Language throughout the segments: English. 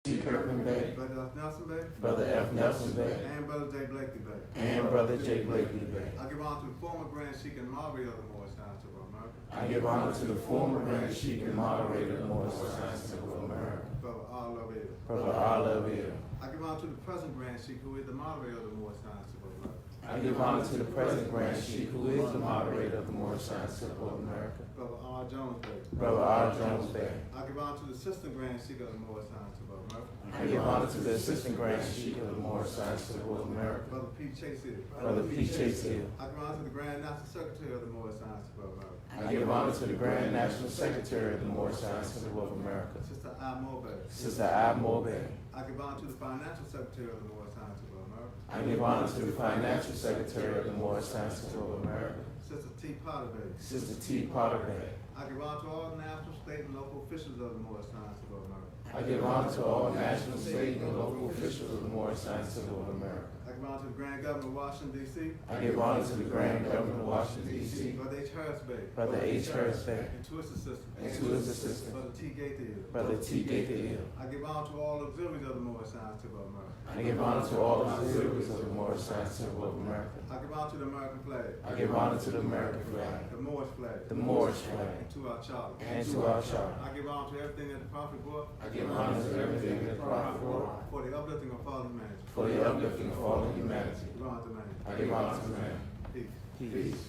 T. Kirkland Bay, Brother F. Nelson Bay, Brother F. Nelson Bay, and Brother J. Blakely Bay. and Brother J. Blakely Bay. I give honor to the former Grand Sheik and moderator of the Moorish Science of America, I give honor to the former Grand Sheik and moderator of the Moorish Science Temple of America, Brother R. Lovell. Brother R. Lovell. I give honor to the present Grand Sheik, who is the moderator of the Moorish Science of America, I give honor to the present Grand Sheik, who is the moderator of the Moorish Science Temple of America, Brother R. Jones Bay. Brother R. Jones Bay. I give honor to the assistant Grand Sheik of the Moorish Science of America, I give honor to the assistant Grand Sheik of the Moorish Science Temple of America, Brother P. Chase Hill. Brother P. Chase Hill. I give honor to the Grand National Secretary of the Moorish Science of America, I give honor to the Grand National Secretary of the Moorish Science Temple of America, Sister I. Morbay. Sister I. Morbay. I give honor to the Financial Secretary of the Moorish Science of America, I give honor to the Financial Secretary of the Moorish Science Temple of America, Sister T. Potter Bay. Sister T. Potter Bay. I give honor to all national, state, and local officials of the Moorish Science of America. I give honor to all national, state, and local officials of the Moorish Science Temple of America. I give honor to the Grand Governor of Washington, D.C., I give honor to the Grand Governor of Washington, D.C., Brother H. Harris Bay, Brother H. Harris Bay, and to his assistant, and to his assistant, Brother T. Gaither. Brother T. Gaither Hill. I give honor to all auxiliaries of the Moorish Science of America. I give honor to all auxiliaries of the Moorish Science Temple of America. I give honor to the American flag, I give honor to the American flag, the Moorish flag, the Moorish flag, and to our charter. and to our charter. I give honor to everything that the prophet brought I give honor to everything that the prophet brought for the uplifting of all humanity. for the uplifting of all of humanity. Give honor to man. I give honor to man. Peace. Peace.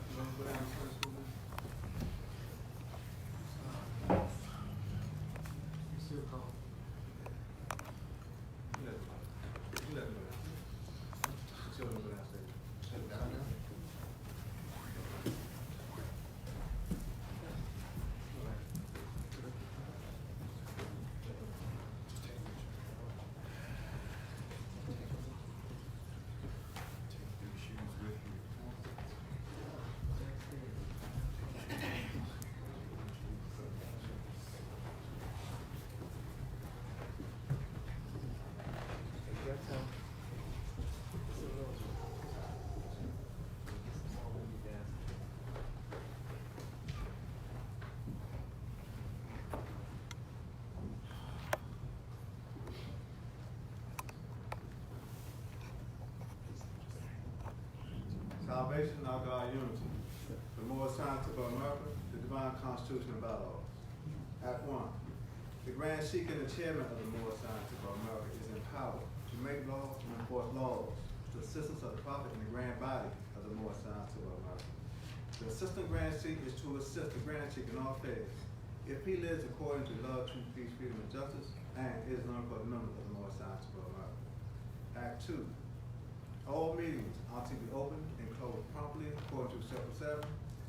You want to go down to first school, man? You still call? You let me go down. Children go downstairs. Down now? Salvation, our God, unity. The Moorish Science of America, the divine constitution and bylaws. Act 1. The Grand Sheik and the chairman of the Moorish Science of America is empowered to make laws and enforce laws with the assistance of the prophet and the grand body of the Moorish Science of America. The assistant Grand Sheik is to assist the Grand Sheik in all affairs if he lives according to love, truth, peace, freedom, and justice, and is an unquote member of the Moorish Science of America. Act 2. All meetings are to be open and closed promptly according to Chapter 7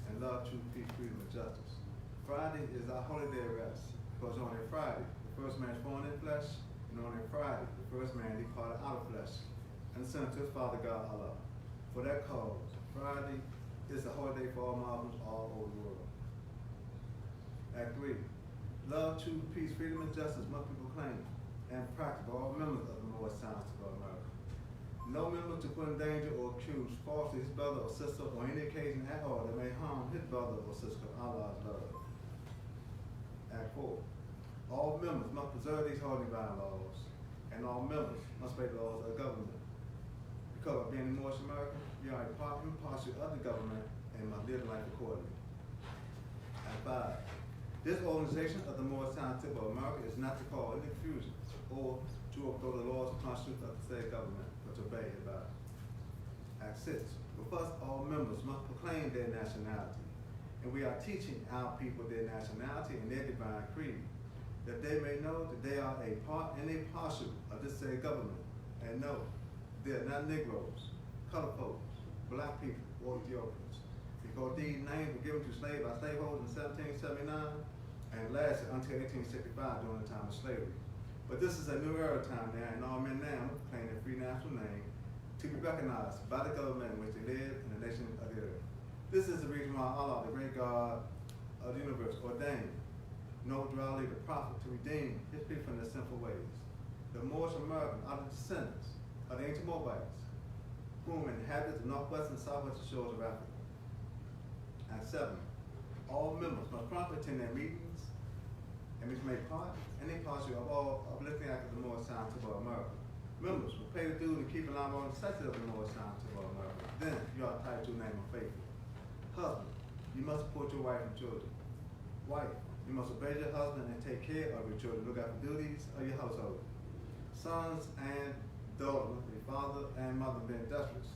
and love, truth, peace, freedom, and justice. Friday is our holiday of rest because on a Friday, the first man is born in flesh, and on a Friday, the first man departed out of flesh and sent to his Father God Allah. For that cause, Friday is a holiday for all Muslims all over the world. Act 3. Love, truth, peace, freedom, and justice must be proclaimed and practiced by all members of the Moorish Science of America. No member to put in danger or accuse falsely his brother or sister on any occasion at all that may harm his brother or sister, Allah's love. Act 4. All members must preserve these holy divine laws, and all members must obey the laws of the government. Because of being in Moorish America, we are a part and parcel of the government and must live life accordingly. Act 5. This organization of the Moorish Science of America is not to cause any confusion or to uphold the laws and constitution of the state government, but to obey it by. Act 6. With us, all members must proclaim their nationality, and we are teaching our people their nationality and their divine creed, that they may know that they are a part and a parcel of this state government, and know they are not Negroes, colored folks, black people, or Ethiopians, because these names were given to slaves by slaveholders in 1779 and lasted until 1865 during the time of slavery. But this is a new era time now, and all men now claim a free national name to be recognized by the government in which they live in the nation of the earth. This is the reason why Allah, the great God of the universe, ordained Noah the prophet to redeem his people from their sinful ways. The Moorish Americans are the descendants of the ancient Moabites, whom inhabit the northwest and southwestern shores of Africa. Act 7. All members must promptly attend their meetings and be made part, any partial of all uplifting act of the Moorish Science of America. Members will pay the due to keep an eye on the necessity of the Moorish Science of America. Then you are entitled to a name of faithful. Husband, you must support your wife and children. Wife, you must obey your husband and take care of your children, look after duties of your household. Sons and daughters, a father and mother being industrious,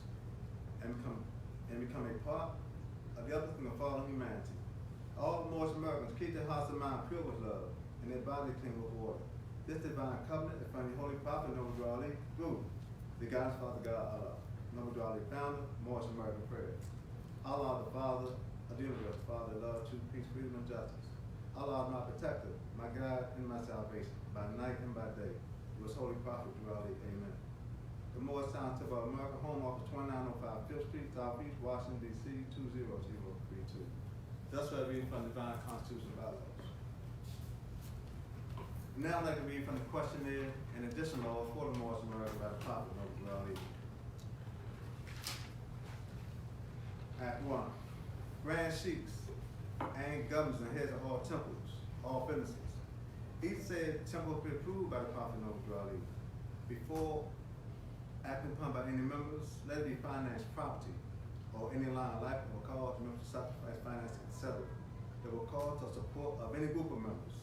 and become a part of the other thing of fallen humanity. All Moorish Americans keep their hearts and minds pure with love, and their body clean with water. This divine covenant is from the Holy Prophet Noble Drew Ali, Guru, the God's Father God Allah. Noble Drew Ali, founder, Moorish American prayer. Allah the Father of the universe, Father, love, truth, peace, freedom, and justice. Allah my protector, my God, and my salvation, by night and by day. It was Holy Prophet Drew Ali, amen. The Moorish Science of America, Home Office 2905 5th Street, Southeast, Washington, D.C. 20032. Thus I read from the Divine Constitution of Allah. Now I'd like to read from the questionnaire and additional laws for the Moorish America by the Prophet Noble Drew Ali. Act 1. Grand Sheiks and governors and heads of all temples, all businesses. Each said temple will be approved by the Prophet Noble Drew Ali. Before acting upon by any members, let it be financed property or any line of life that will cause members to sacrifice finances, etc. that will cause the support of any group of members.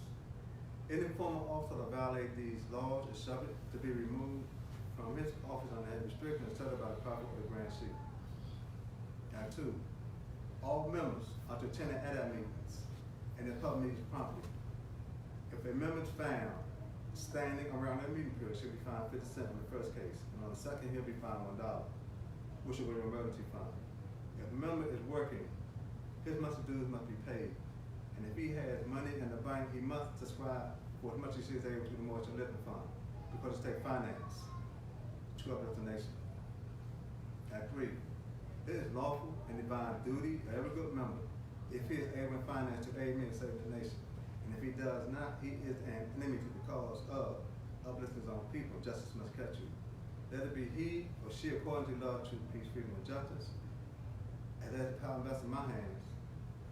Any former officer that violate these laws is subject to be removed from his office under heavy restrictions set by the Prophet of the Grand Sheikh. Act 2. All members are to attend the ADAP meetings and the public meetings promptly. If a member is found standing around that meeting period, should be fined 50 cents in the first case, and on the second he'll be fined $1, which will be an emergency fine. If a member is working, his monthly dues must be paid. And if he has money in the bank, he must subscribe for as much as he is able to the Moorish Living Fund, because it's state finance to uplift the nation. Act 3. It is lawful and divine duty of every good member, if he is able in finance, to aid me and save the nation. And if he does not, he is an enemy to the cause of uplifting his own people. Justice must catch you. Let it be he or she according to love, truth, peace, freedom, and justice. And as the power invests in my hands,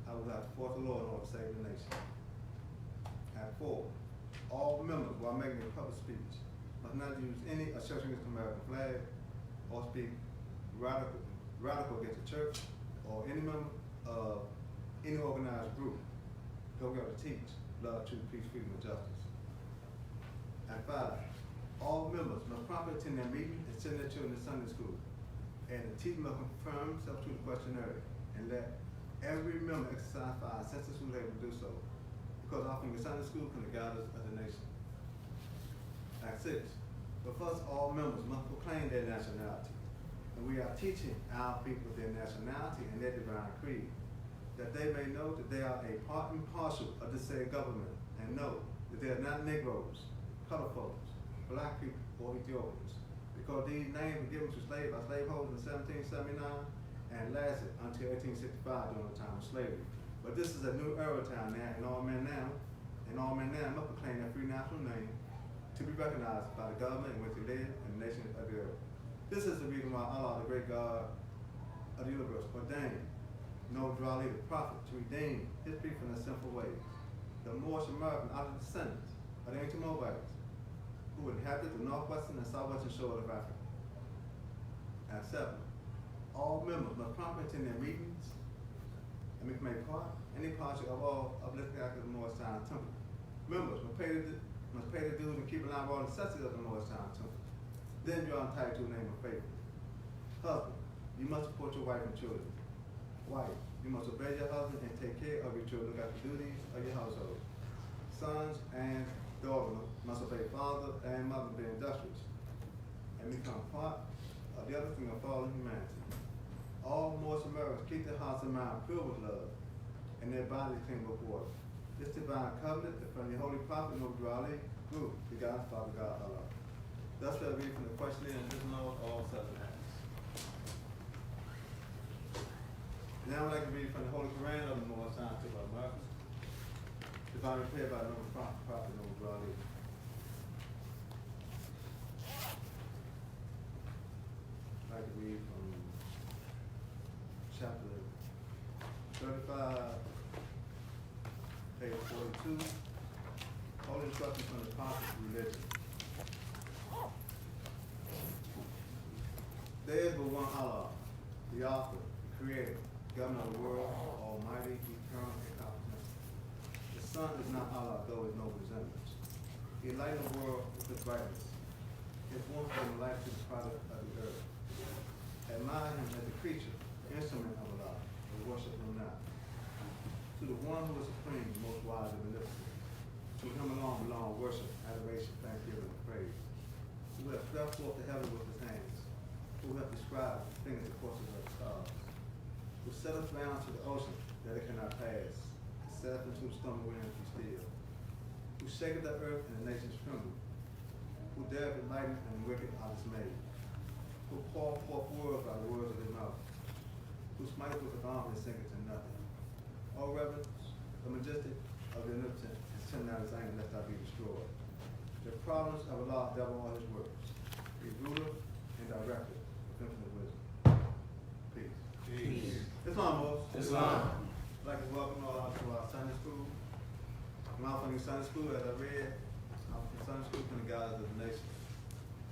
I will have to force the law in order to save the nation. Act 4. All members, while making a public speech, must not use any assertion against the American flag or speak radical against the church or any member of any organized group. Go to teach love, truth, peace, freedom, and justice. Act 5. All members must promptly attend their meeting and send their children to Sunday school. And the teacher must confirm himself to the questionnaire and let every member exercise 5 senses who they will do so. Because offering the Sunday school can guide us as a nation. Act 6. But first, all members must proclaim their nationality. And we are teaching our people their nationality and their divine creed, that they may know that they are a part and parcel of the said government, and know that they are not Negroes, colored folks, black people, or Ethiopians. Because these names were given to slaves by slaveholders in 1779 and lasted until 1865 during the time of slavery. But this is a new era time now, and all men now must proclaim their free national name to be recognized by the government in which they live and the nation of the earth. This is the reason why Allah, the great God of the universe, ordained Noble Drew Ali, the prophet, to redeem his people from their sinful ways. The Moorish American are the descendants of the ancient Moabites who inhabited the northwestern and southwestern shores of Africa. Act 7. All members must promptly attend their meetings and become a part, any partial of all uplifting acts of the Moorish Science Temple. Members must pay the dues and keep an eye on all necessities of the Moorish Science Temple. Then you are entitled to a name of favor. Husband, you must support your wife and children. Wife, you must obey your husband and take care of your children, look after the duties of your household. Sons and daughters must obey father and mother, being industrious, and become part of the other thing of fallen humanity. All Moorish Americans keep their hearts and minds pure with love, and their bodies clean with water. This divine covenant is from the Holy Prophet Noble Drew Ali, Guru, the God's Father God Allah. Thus shall I read from the questionnaire and written laws, all 7 acts. Now I'd like to read from the Holy Quran of the Moorish Science of America, divinely prepared by the Noble Prophet Noble Drew Ali. I'd like to read from chapter 35, page 42. Holy instructions from the Prophet Religion. There is but one Allah, the author, the creator, governor of the world, almighty, eternal, and competent. The sun is not Allah, though it no resemblance. He enlightened the world with his brightness. His warmth and life to the product of the earth. Admire him as a creature, instrument of Allah, and worship him not. To the one who is supreme, most wise and beneficent. To him alone belong worship, adoration, thanksgiving, and praise. Who hath stretched forth the heaven with his hands. Who hath described the things the courses of the stars. Who setteth down to the ocean that it cannot pass. And setteth into the stormy wind to be still. Who shaketh the earth and the nations tremble. Who dareth the lightning and the wicked are dismayed. Who pour forth words by the words of his mouth. Who smiteth with his arm and sinketh to nothing. All reverence, the majestic of the omnipotent, and send out his anger lest I be destroyed. The providence of Allah double all his works. He ruler and director of infinite wisdom. Peace. Peace. Islam, Most. Islam. I'd like to welcome all out to our Sunday school. Malfunction Sunday School, as I read, Malfunction Sunday School from the guides of the nation.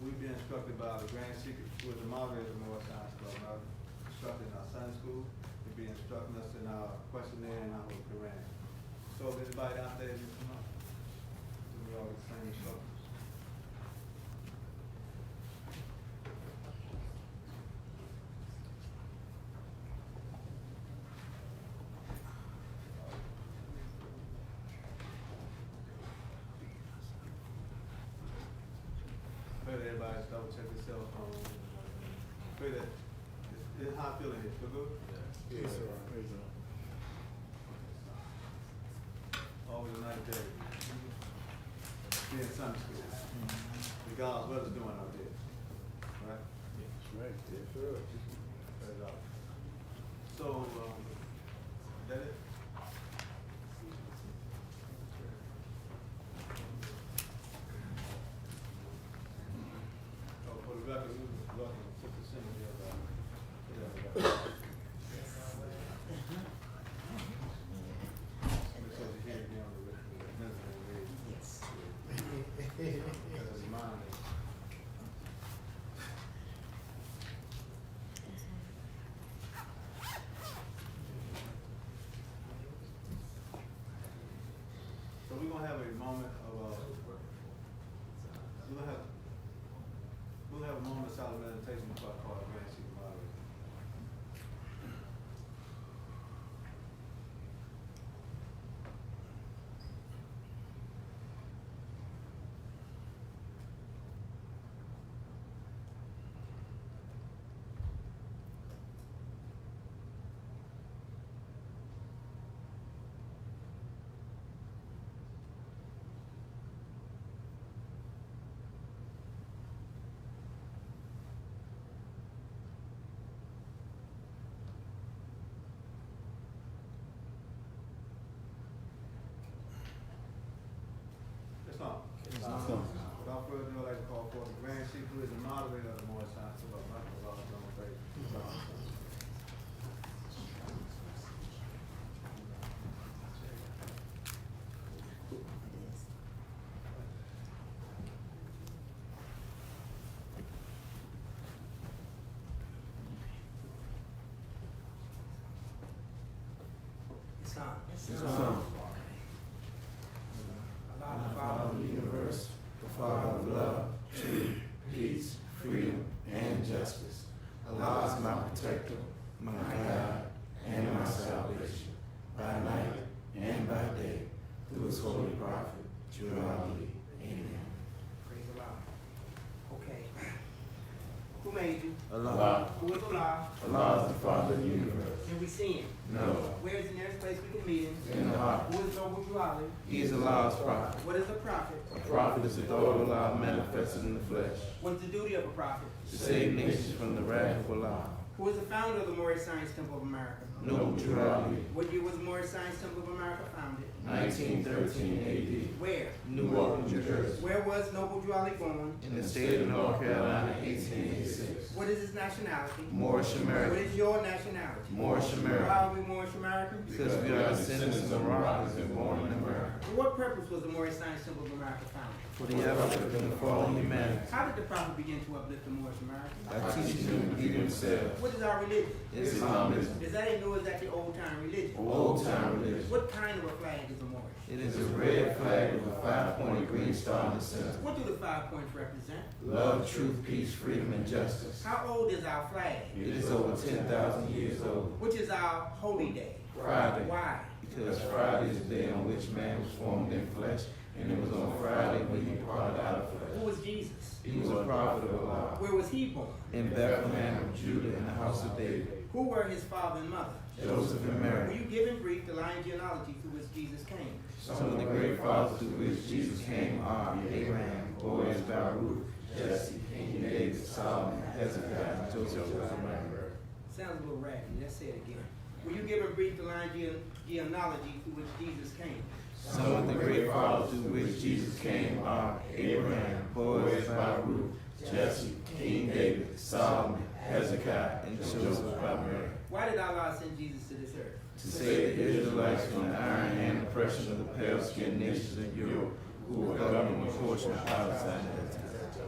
We've been instructed by the Grand Secret, who is the moderator of the Moore Science Club, instructed in our Sunday school. He'll be instructing us in our questionnaire and our Holy Quran. So if anybody out there, you come up. We all get the same instructions. Pray that everybody's double check their cell phone. Pray that it's how I feel in here. Feel good? Yes, sir. Praise the Lord. Always a nice day. Be in Sunday school. Regardless what it's doing out there. Right? That's right. Yes, sir. Praise God. So, is that it? Oh, for the record, we was welcome Sister Cindy here. Make sure you hear it on the minister and read. Yes. Because it's mine. So we're gonna have a moment of we'll have a moment of silent meditation before I call the Grand Chief Moderator. Islam. Islam. Without further ado, I'd like to call forth the Grand Chief, who is the moderator of the Moore Science Club, Michael Allah, John Faith. Islam. Islam. Allah, the Father Father, of the universe, the Father of love, truth, peace, freedom, and justice. Allah is my protector, my guide, and my salvation, by night and by day, through his holy prophet, Jeremiah. Amen. praise Allah. Okay. Who made you? Allah. Who is Allah? Allah is the Father of the universe. Can we see him? No. Where is the nearest place we can meet him? In the heart. Who is Noble Juali? He is Allah's prophet. What is a prophet? A prophet is the thought of Allah manifested in the flesh, What is the duty of a prophet? to save nations from the wrath of Allah. Who is the founder of the Moorish Science Temple of America? Noble Drew Ali, What year was Morris Science Temple of America founded? 1913 A.D. Where? Newark, New Jersey. Where was Noble Drew Ali born? In the state of North Carolina, 1886. What is his nationality? Moorish What American. is your nationality? Moorish American. Why are we Moorish Americans? Because we are descendants of Moroccans and born in America. For what purpose was the Morris Science Temple of America founded? For the uplifting of fallen humanity. How did the prophet begin to uplift the Moorish Americans? By teaching them to be themselves. What is our religion? Islamism. Is that a new or is that the old time religion? Old time religion. What kind of a flag is a Moorish? It is a red flag with a 5-pointed green star in the center. What do the 5 points represent? Love, truth, peace, freedom, and justice. How old is our flag? It is over 10,000 years old. Which is our holy day? Friday. Why? Because Friday is the day on which man was formed in flesh, and it was on Friday when he departed out of flesh. Who was Jesus? He was a prophet of Allah. Where was he born? In Bethlehem of Judah, in the house of David. Who were his father and mother? Joseph and Will Mary. you give in brief the line genealogy through which Jesus came? Some of the great fathers through which Jesus came are Abraham, Boaz, Baruch, Jesse, King David, Solomon, Hezekiah, Joseph, and Mary. Sounds a little raggedy. Let's say it again. Will you give in brief the line genealogy through which Jesus came? Some of the great fathers through which Jesus came are Abraham, Boaz, Baruch, Jesse, King David, Solomon, Hezekiah, and Joseph by Mary. Why did Allah send Jesus to this earth? To save the Israelites from the iron hand oppression of the pale-skinned nations of Europe, who were governing a portion of Palestine at that time.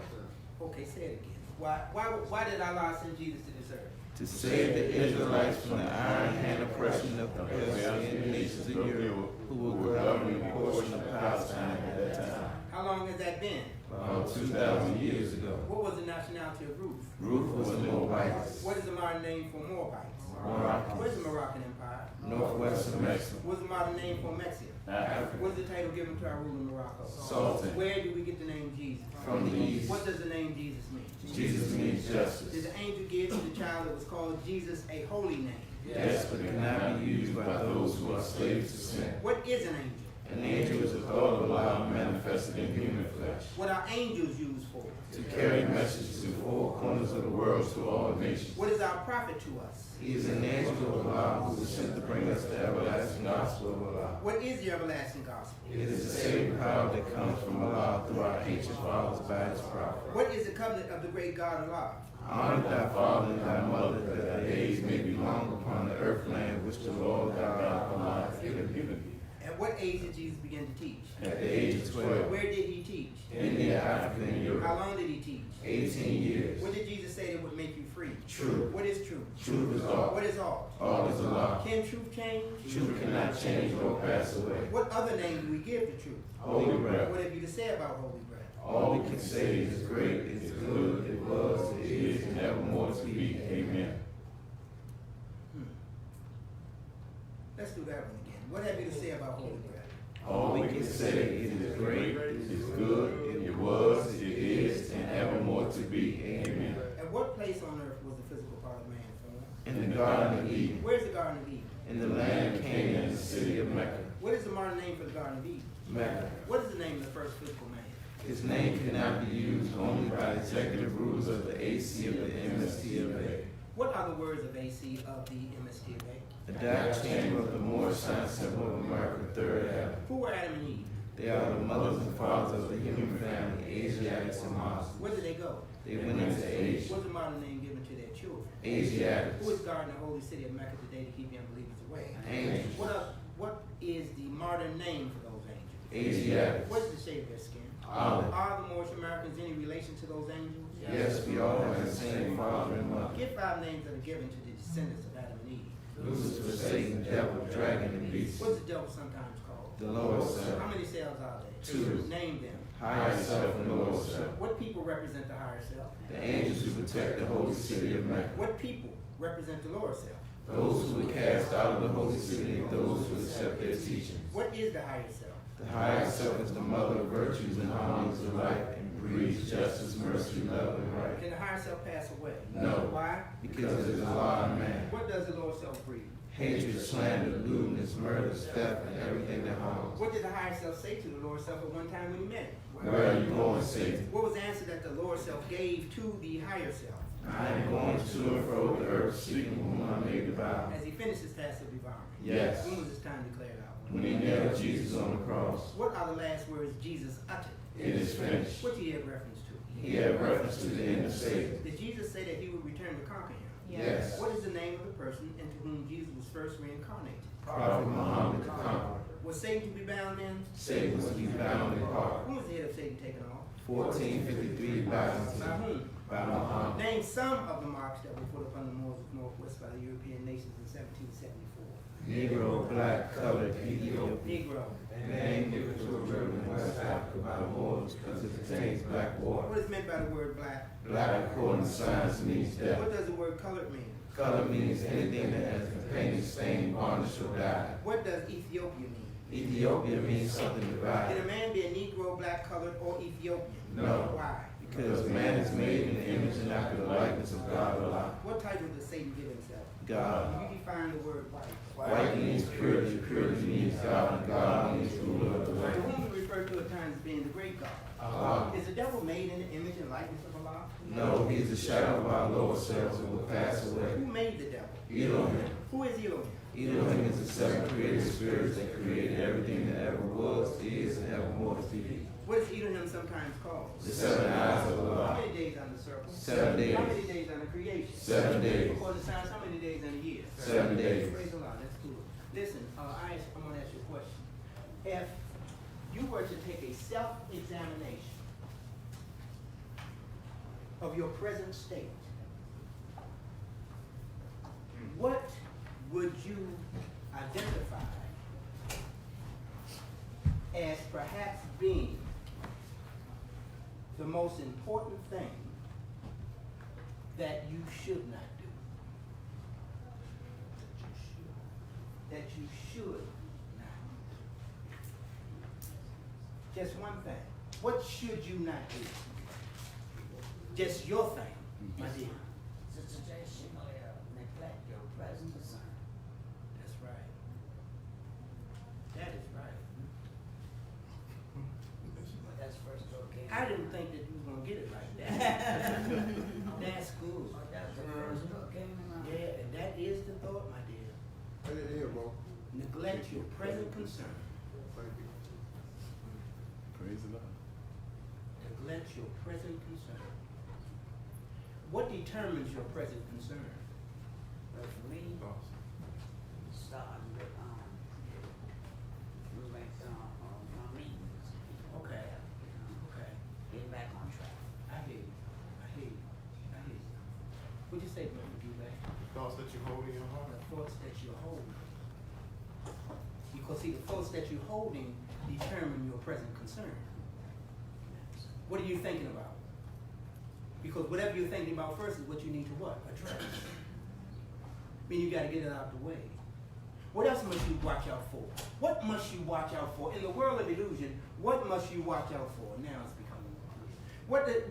Okay, say it again. Why did Allah send Jesus to this earth? To save the Israelites from the iron hand oppression of the pale-skinned nations of Europe, who were governing a portion of Palestine at that time. How long has that been? About 2,000 years ago. What was the nationality of Ruth? Ruth was a Moabite. What is the modern name for Moabites? Moroccan. Where's the Moroccan Empire? Northwest of Mexico. What's the modern name for Mexico? Africa. What's the title given to our ruler in Morocco? Sultan. Where do we get the name Jesus? From the east. What does the name Jesus mean? Jesus means Did justice. the angel give to the child that was called Jesus a holy name? Yes, but it cannot be used by those who are slaves to sin. What is an angel? An angel is a thought of Allah manifested in human flesh. What are angels used for? To carry messages to all corners of the world to all nations. What is our prophet to us? He is an angel of Allah who was sent to bring us the everlasting gospel of Allah. What is the everlasting gospel? It is the saving power that comes from Allah through our ancient fathers by his prophet. What is the covenant of the great God Allah? Honor thy father and thy mother, that thy days may be long upon the earth land which the Lord thy God Allah hath given thee. At what age did Jesus begin to teach? At the age of 12, Where did he teach? India, Africa, and How Europe. long did he teach? 18 years. What did Jesus say that would make you free? Truth. What is truth? Truth is all. What is all? All is Allah. Can truth change? Truth cannot change or pass away. What other name do we give to truth? Holy breath. What have you to say about holy breath? All we can say is great, it's good, it was, it is, and evermore to be. Amen. Let's do that one again. What have you to say about holy breath? All we can say it is great, it is good, it was, it is, and evermore to be. Amen. At what place on earth was the physical part of man formed? In the Garden of Eden, Where's the Garden of Eden? in the land of Canaan, in the city of Mecca. What is the modern name for the Garden of Eden? Mecca. What is the name of the first physical man? His name cannot be used only by executive rules of the AC of the MST of A. What are the words of AC of the MST of A? The diet chamber of the Moorish Science Temple of America, 3rd Avenue. Who were Adam and Eve? They are the mothers and fathers of the human family, Asiatics and Muslims. Where did they go? They went into Asia. What's the modern name given to their children? Asiatics. Who is guarding the holy city of Mecca today to keep the unbelievers away? Angels. What is the modern name for those angels? Asiatics. What's the shade of their skin? Olive. Are the Moorish Americans any relation to those angels? Yes, we all have the same father and mother. Give 5 names that are given to the descendants of Adam and Eve. Lucifer, Satan, devil, dragon, and beast. What's the devil sometimes called? The lower How self, many cells are there? 2. Name them. Higher self, and lower self. What people represent the higher self? The angels who protect the holy city of Mecca. What people represent the lower self? Those who were cast out of the holy city and those who accept their teachings. What is the higher self? The higher self is the mother of virtues and harmonies of life and breeds justice, mercy, love, and right. Can the higher self pass away? No. Why? Because it is Allah and man. What does the lower self breed? Hatred, slander, lewdness, murder, theft, and everything that harms. What did the higher self say to the lower self at one time when he met it? Where are you going, Satan? What was the answer that the lower self gave to the higher self? I am going to and fro the earth, seeking whom I may devour. As he finished his task of devouring. Yes. When was his time declared out? When he nailed Jesus on the cross, What are the last words Jesus uttered? it is finished. What did he have reference to? He had reference to the end of Satan. Did Jesus say that he would return to conquer him? Yes. What is the name of the person into whom Jesus was first reincarnated? Prophet Muhammad the Conqueror. Was Satan to be bound in? Satan was to be bound in part. Who was the head of Satan taken off? 1453 By Byzantine. whom? By Muhammad. Name some of the marks that were put upon the Moors of Northwest by the European nations in 1774. Negro, black, colored, Ethiopian. Negro. Name given to a river in West Africa by the Moors because it contains black water. What is meant by the word black? Black, according to science, means death. What does the word colored mean? Color means anything that has been painted, stained, varnished, or dyed. What does Ethiopia mean? Ethiopia means something Can a divided. man be a Negro, black, colored, or Ethiopian? No. Why? Because man is made in the image and after the likeness of God Allah. What title does Satan give himself? God. You define the word white. White means purity, purity means God, and God means ruler of the To land. whom we refer to at times as being the great God. Allah. Is the devil made in the image and likeness of Allah? No, he is the shadow of our lower selves and will pass away. Who made the devil? Elohim. Who is Elohim? Elohim is the seven created spirits that created everything that ever was, is, and ever more to be. What is Elohim sometimes called? The seven eyes of How Allah. many days on the circle? 7 days. How many days on the creation? 7 days. According to science, how many days in a year? 7 days. Praise the Lord, that's good. Listen, I'm going to ask you a question. If you were to take a self-examination of your present state, what would you identify as perhaps being the most important thing that you should not do? That you should not do. Just one thing. What should you not do? Just your thing, my dear. Sister J, she may neglect your present concern. That's right. That is right. But that's first okay. I didn't think that you were gonna get it like that. That's good. Oh, that's the first thought came in my mind. Yeah, and that is the thought, my dear. Here, bro. Neglect your present concern. Thank you. Praise the Lord. Neglect your present concern. What determines your present concern? But for me, starting with, moving my meetings. Okay. Okay. Getting back on track. I hear you. I hear you. I hear you. What'd you say, Brother Dubay? Thoughts that you hold in your heart. The thoughts that you're holding. Because see, the thoughts that you're holding determine your present concern. What are you thinking about? Because whatever you're thinking about first is what you need to what? Address. I mean, you gotta get it out the way. What else must you watch out for? What must you watch out for? In the world of illusion, what must you watch out for? Now it's becoming more clear.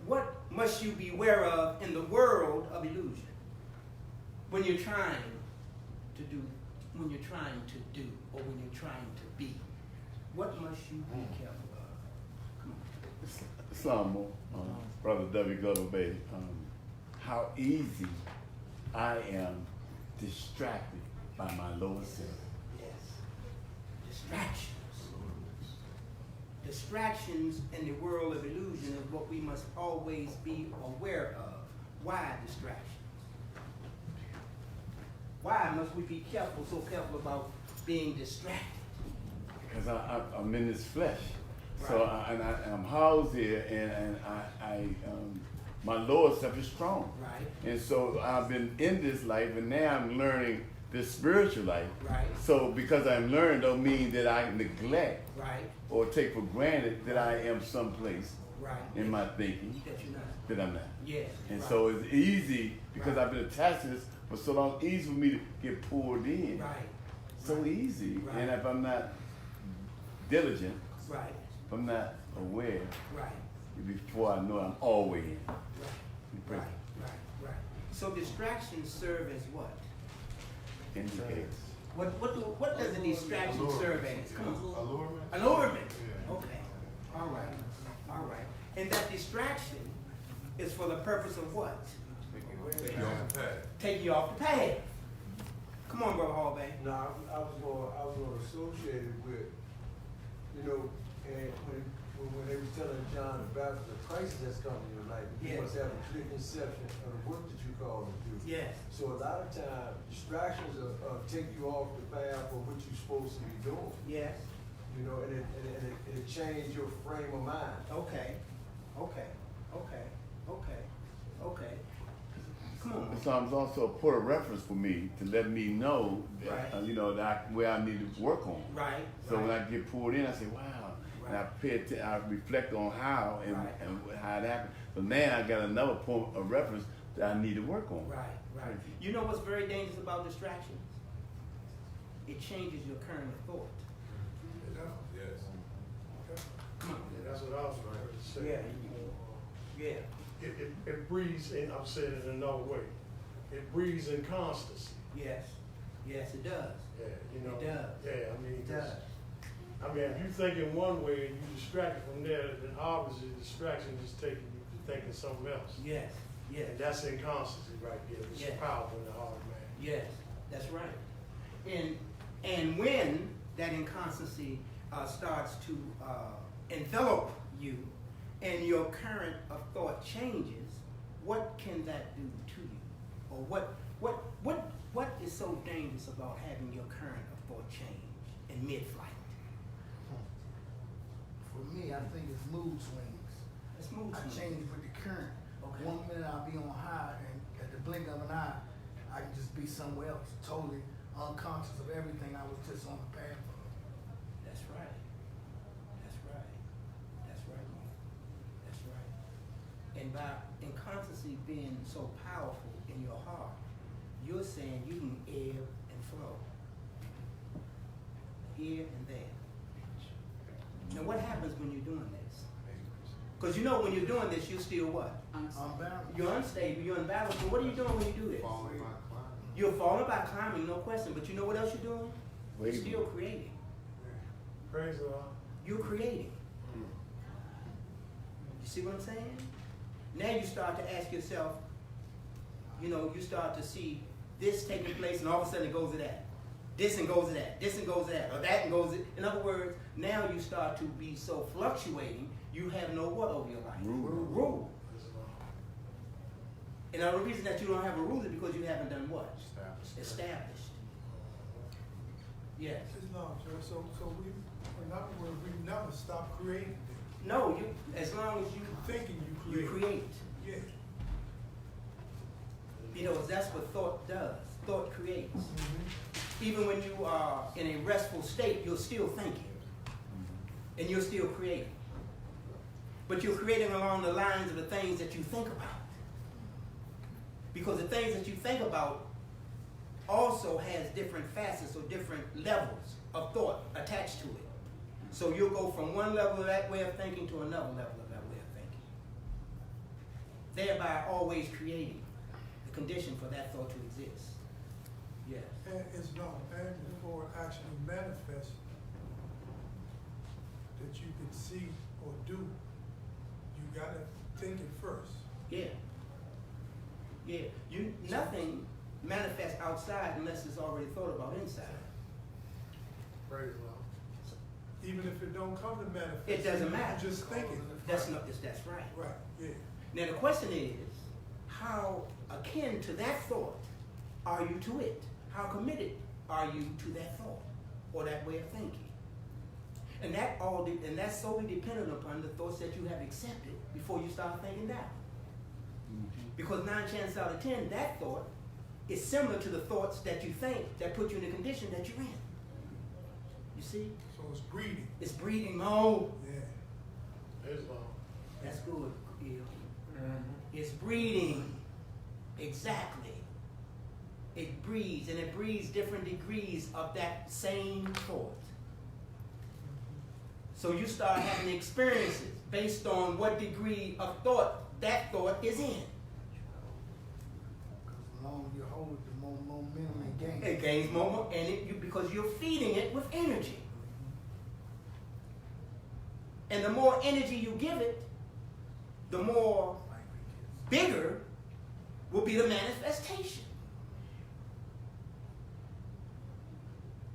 What must you beware of in the world of illusion? When you're trying to do, or when you're trying to be, what must you be careful of? Come on. Islam, Brother W. Glover Bay, how easy I am distracted by my lower self. Yes. Distractions. Distractions in the world of illusion is what we must always be aware of. Why distractions? Why must we be careful, so careful about being distracted? Because I'm in this flesh. So Right. I'm housed here, and my lower self is strong. Right. And so I've been in this life, and now I'm learning this spiritual life. Right. So because I'm learning don't mean that I neglect Right. or take for granted that I am someplace Right. in my thinking That you're not. that I'm not. Yeah. And right. so it's easy, because Right. I've been attached to this for so long, easy for me to get pulled in. Right. So easy. Right. And if I'm not diligent, Right. if I'm not aware, Right. before I know it, I'm always in. Right. Right. So distractions serve as what? Indicates. What does a distraction serve as? Come on. Allurement? Allurement. Yeah. Okay. All right. And that distraction is for the purpose of what? Take you off the path. Come on, Brother Hallbay. No, I was gonna associate it with, you know, and when they were telling John about the crisis that's coming in your life, you Yes. must have a clear conception of the work that you call to do. Yes. So a lot of times, distractions take you off the path of what you're supposed to be doing. Yes. You know, and it change your frame of mind. Okay. Okay. Okay. Okay. Okay. Come on. The Psalms also a point of reference for me to let me know, that, Right. you know, that where I need to work on. Right. So when right. I get pulled in, I say, wow. And I reflect on how and how it happened. So now I got another point of reference that I need to work on. Right, right. You know what's very dangerous about distractions? It changes your current of thought. Yes. Come on. Yeah, that's what I was trying to say. Yeah. It breeds in, I'm saying it another way, it breeds in constancy. Yes. Yes, it does. Yeah, you know. It does. Yeah, I mean. It does. I mean, if you think in one way and you distracted from there, then obviously the distraction is taking you to thinking something else. Yes. Yes. And that's inconstancy right there, which Yeah. is powerful in the heart, man. Yes, that's right. And when that inconstancy starts to envelop you and your current of thought changes, what can that do to you? Or what is so dangerous about having your current of thought change in mid-flight? For me, I think it's mood swings. Let's move I to change with the current. Okay. 1 minute I'll be on high, and at the blink of an eye, I can just be somewhere else, totally unconscious of everything I was just on the path of. That's right. That's right. That's right, man. That's right. And by inconstancy being so powerful in your heart, you're saying you can ebb and flow. Here and there. Now what happens when you're doing this? Because you know when you're doing this, you're still what? Unbalanced. You're unstable, you're unbalanced. But what are you doing when you do this? Falling by climbing. You're falling by climbing, no question. But you know what else you're doing? You're Wait. still creating. Praise the Lord. You're creating. You see what I'm saying? Now you start to ask yourself, you know, you start to see this taking place and all of a sudden it goes to that. This and goes to that. This and goes to that. Or that and goes to, in other words, now you start to be so fluctuating, you have no what over your life? Rule. And the reason that you don't have a rule is because you haven't done what? Established. Yes. No, sir. So we, in other words, we never stop creating. No, you, as long as you Thinking you you create. create. Yeah. You know, that's what thought does. Thought creates. Even when you are in a restful state, you're still thinking. And you're still creating. But you're creating along the lines of the things that you think about. Because the things that you think about also has different facets or different levels of thought attached to it. So you'll go from one level of that way of thinking to another level of that way of thinking. Thereby always creating the condition for that thought to exist. Yes. And it's not, and before it actually manifests, that you can see or do, you gotta think it first. Yeah. Yeah. Nothing manifests outside unless it's already thought about inside. Praise the Lord. Even if it don't come to manifest. It doesn't matter. You just think it. That's right. Right, yeah. Now the question is, how akin to that thought are you to it? How committed are you to that thought or that way of thinking? And that's solely dependent upon the thoughts that you have accepted before you start thinking that. Because 9 chances out of 10, that thought is similar to the thoughts that you think that put you in the condition that you're in. You see? So it's breeding. It's breeding mode. Yeah. Praise the Lord. That's good, Gil. It's breeding. Exactly. It breeds, and it breeds different degrees of that same thought. So you start having experiences based on what degree of thought that thought is in. Because the longer you hold it, the more momentum it gains. It gains more, and because you're feeding it with energy. And the more energy you give it, the more bigger will be the manifestation.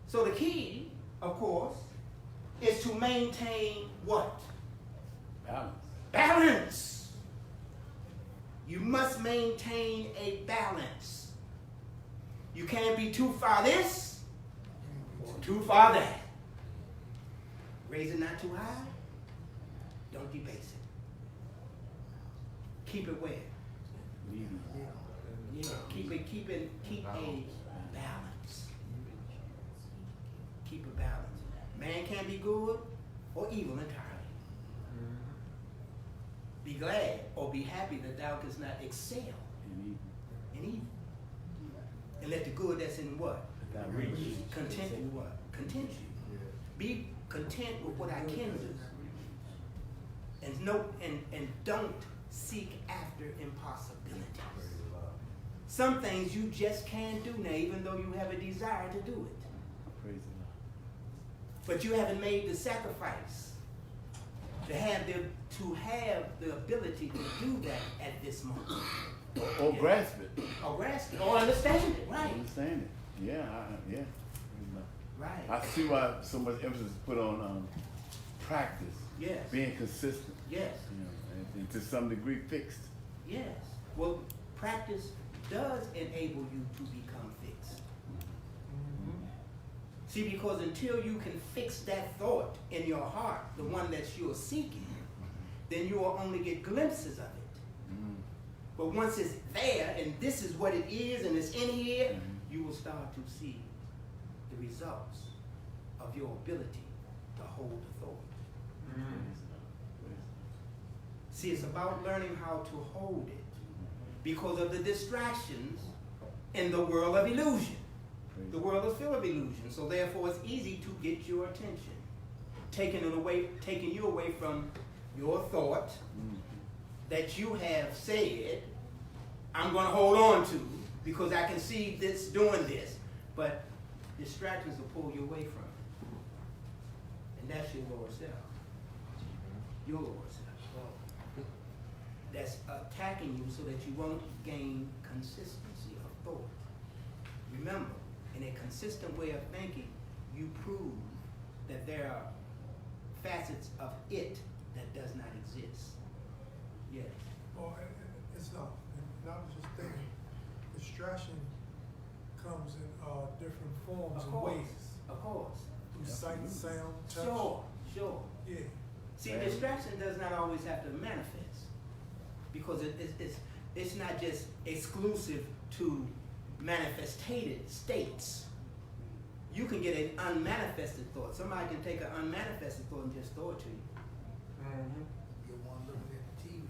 So the key, of course, is to maintain what? Balance. Balance. You must maintain a balance. You can't be too far this or too far that. Raise it not too high. Don't debase it. Keep it where? Yeah, keep a balance. Keep a balance. Man can't be good or evil entirely. Be glad or be happy that thou canst not excel in evil. And let the good that's in what? Content you what? Content you. Be content with what I can do. And don't seek after impossibilities. Some things you just can't do now, even though you have a desire to do it. Praise the Lord. But you haven't made the sacrifice to have the ability to do that at this moment. Or grasp it. Or grasp it. Or understand it, right? Understand it. Yeah, yeah. Right. I see why so much emphasis is put on practice. Yes. Being consistent. Yes. You know, and to some degree fixed. Yes. Well, practice does enable you to become fixed. See, because until you can fix that thought in your heart, the one that you're seeking, then you will only get glimpses of it. But once it's there, and this is what it is, and it's in here, you will start to see the results of your ability to hold the thought. See, it's about learning how to hold it because of the distractions in the world of illusion. The world is filled with illusion, so therefore it's easy to get your attention, taking you away from your thought that you have said, I'm going to hold on to because I can see this doing this, but distractions will pull you away from it, and that's your lower self. Your lower self. That's attacking you so that you won't gain consistency of thought. Remember, in a consistent way of thinking, you prove that there are facets of it that does not exist. Yes. Or it's not. And I was just thinking, distraction comes in different forms and ways. Of course. Through sight, sound, touch. Sure. Yeah. See, distraction does not always have to manifest because it's not just exclusive to manifested states. You can get an unmanifested thought. Somebody can take an unmanifested thought and just throw it to you. You're one looking at the TV.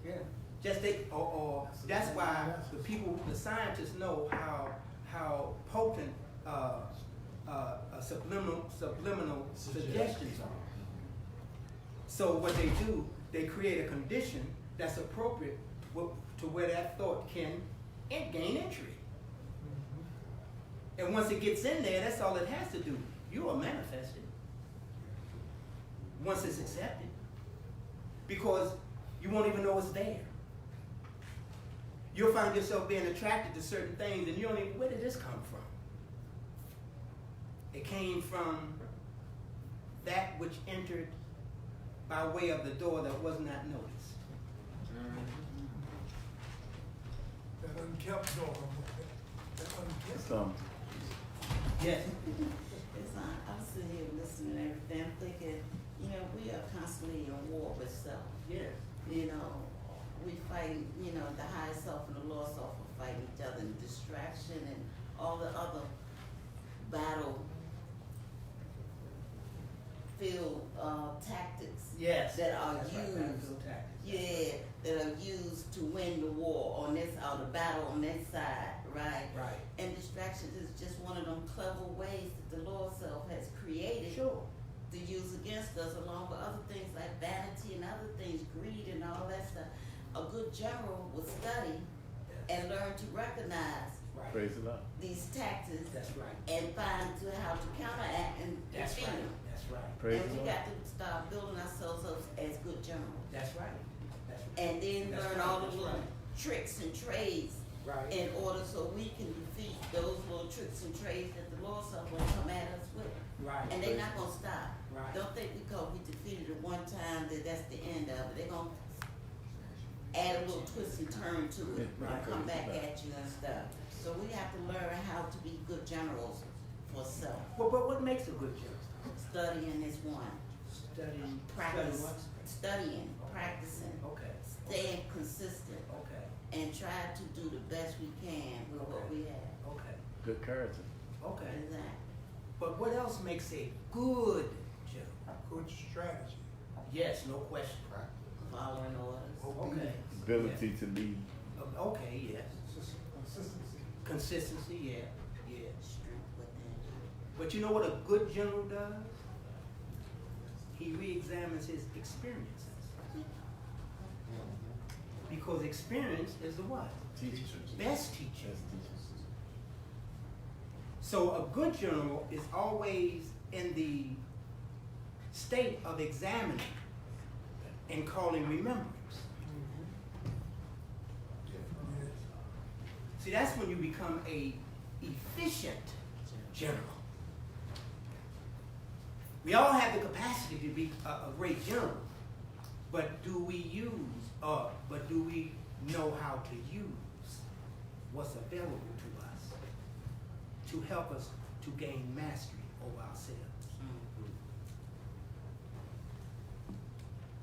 Yeah. Just think, or that's why the scientists know how potent subliminal suggestions are. So what they do, they create a condition that's appropriate to where that thought can gain entry. And once it gets in there, that's all it has to do. You are manifested. Once it's accepted. Because you won't even know it's there. You'll find yourself being attracted to certain things and you don't even, where did this come from? It came from that which entered by way of the door that was not noticed. That unkept door. That unkept. Some. Yes. I'm sitting here listening and everything, I'm thinking, we are constantly in war with self. Yes. We fight, the higher self and the lower self will fight each other, and distraction and all the other battlefield tactics that are used. Yeah, that are used to win the war on this, or the battle on this side, right? Right. And distractions is just one of them clever ways that the lower self has created to use against us, along with other things like vanity and other things, greed and all that stuff. A good general would study and learn to recognize Praise the Lord. these tactics That's right. and find how to counteract and That's defeat right. them. That's right. Praise And the we Lord. got to start building ourselves up as good generals. That's right. That's right. And then That's learn right. all the That's little right. tricks and trades Right. in order so we can defeat those little tricks and trades that the Lord self will come at us with. Right. And they're not gonna stop. Right. Don't think because we defeated it one time that that's the end of it. They're gonna add a little twist and turn to it Right. and come back at you and stuff. So we have to learn how to be good generals for self. But what makes a good general? Studying is one. Studying, Practice. studying what? Studying, practicing, Okay, staying consistent, okay, and try to do the best we can with what we have. okay, Good character. okay. Exactly. But what else makes a good general? Good strategy. Yes, no question. Following orders. Okay. Ability to lead. Okay, yes. Consistency. Consistency, yeah, yeah. Strength within. But you know what a good general does? He re-examines his experiences. Because experience is the what? Teachers. Best teacher. Best teachers. So a good general is always in the state of examining and calling remembrance. See, that's when you become a efficient general. We all have the capacity to be a great general, but do we know how to use what's available to us to help us to gain mastery over ourselves?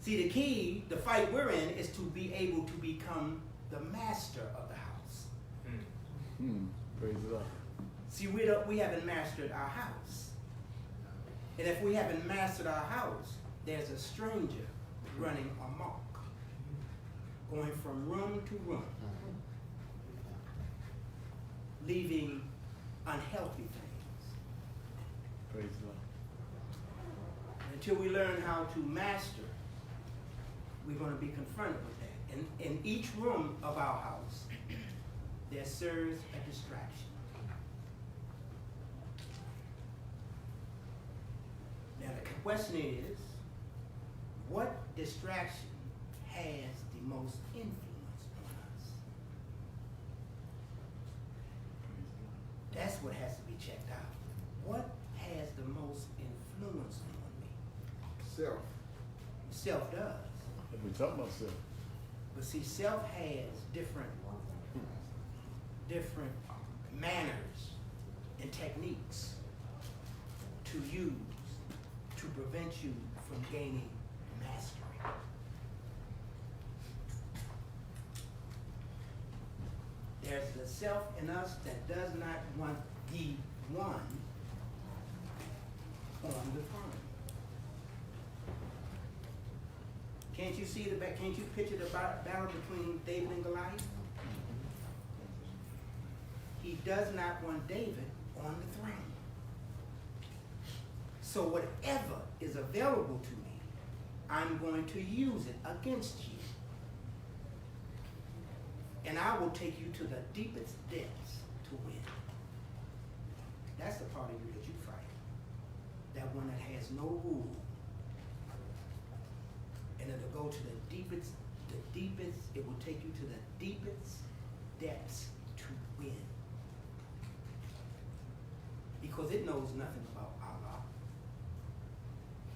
See, the key, the fight we're in, is to be able to become the master of the house. Praise the Lord. See, we haven't mastered our house. And if we haven't mastered our house, there's a stranger running amok, going from room to room, leaving unhealthy things. Praise the Lord. Until we learn how to master, we're going to be confronted with that. And in each room of our house, there serves a distraction. Now the question is, what distraction has the most influence on us? That's what has to be checked out. What has the most influence on me? Self. Self does. If we talk about self. But see, self has different manners and techniques to use to prevent you from gaining mastery. There's the self in us that does not want the one on the throne. Can't you see can't you picture the battle between David and Goliath? He does not want David on the throne. So whatever is available to me, I'm going to use it against you. And I will take you to the deepest depths to win. That's the part of you that you fight. That one that has no rule. And it'll go to the deepest, it will take you to the deepest depths to win. Because it knows nothing about Allah.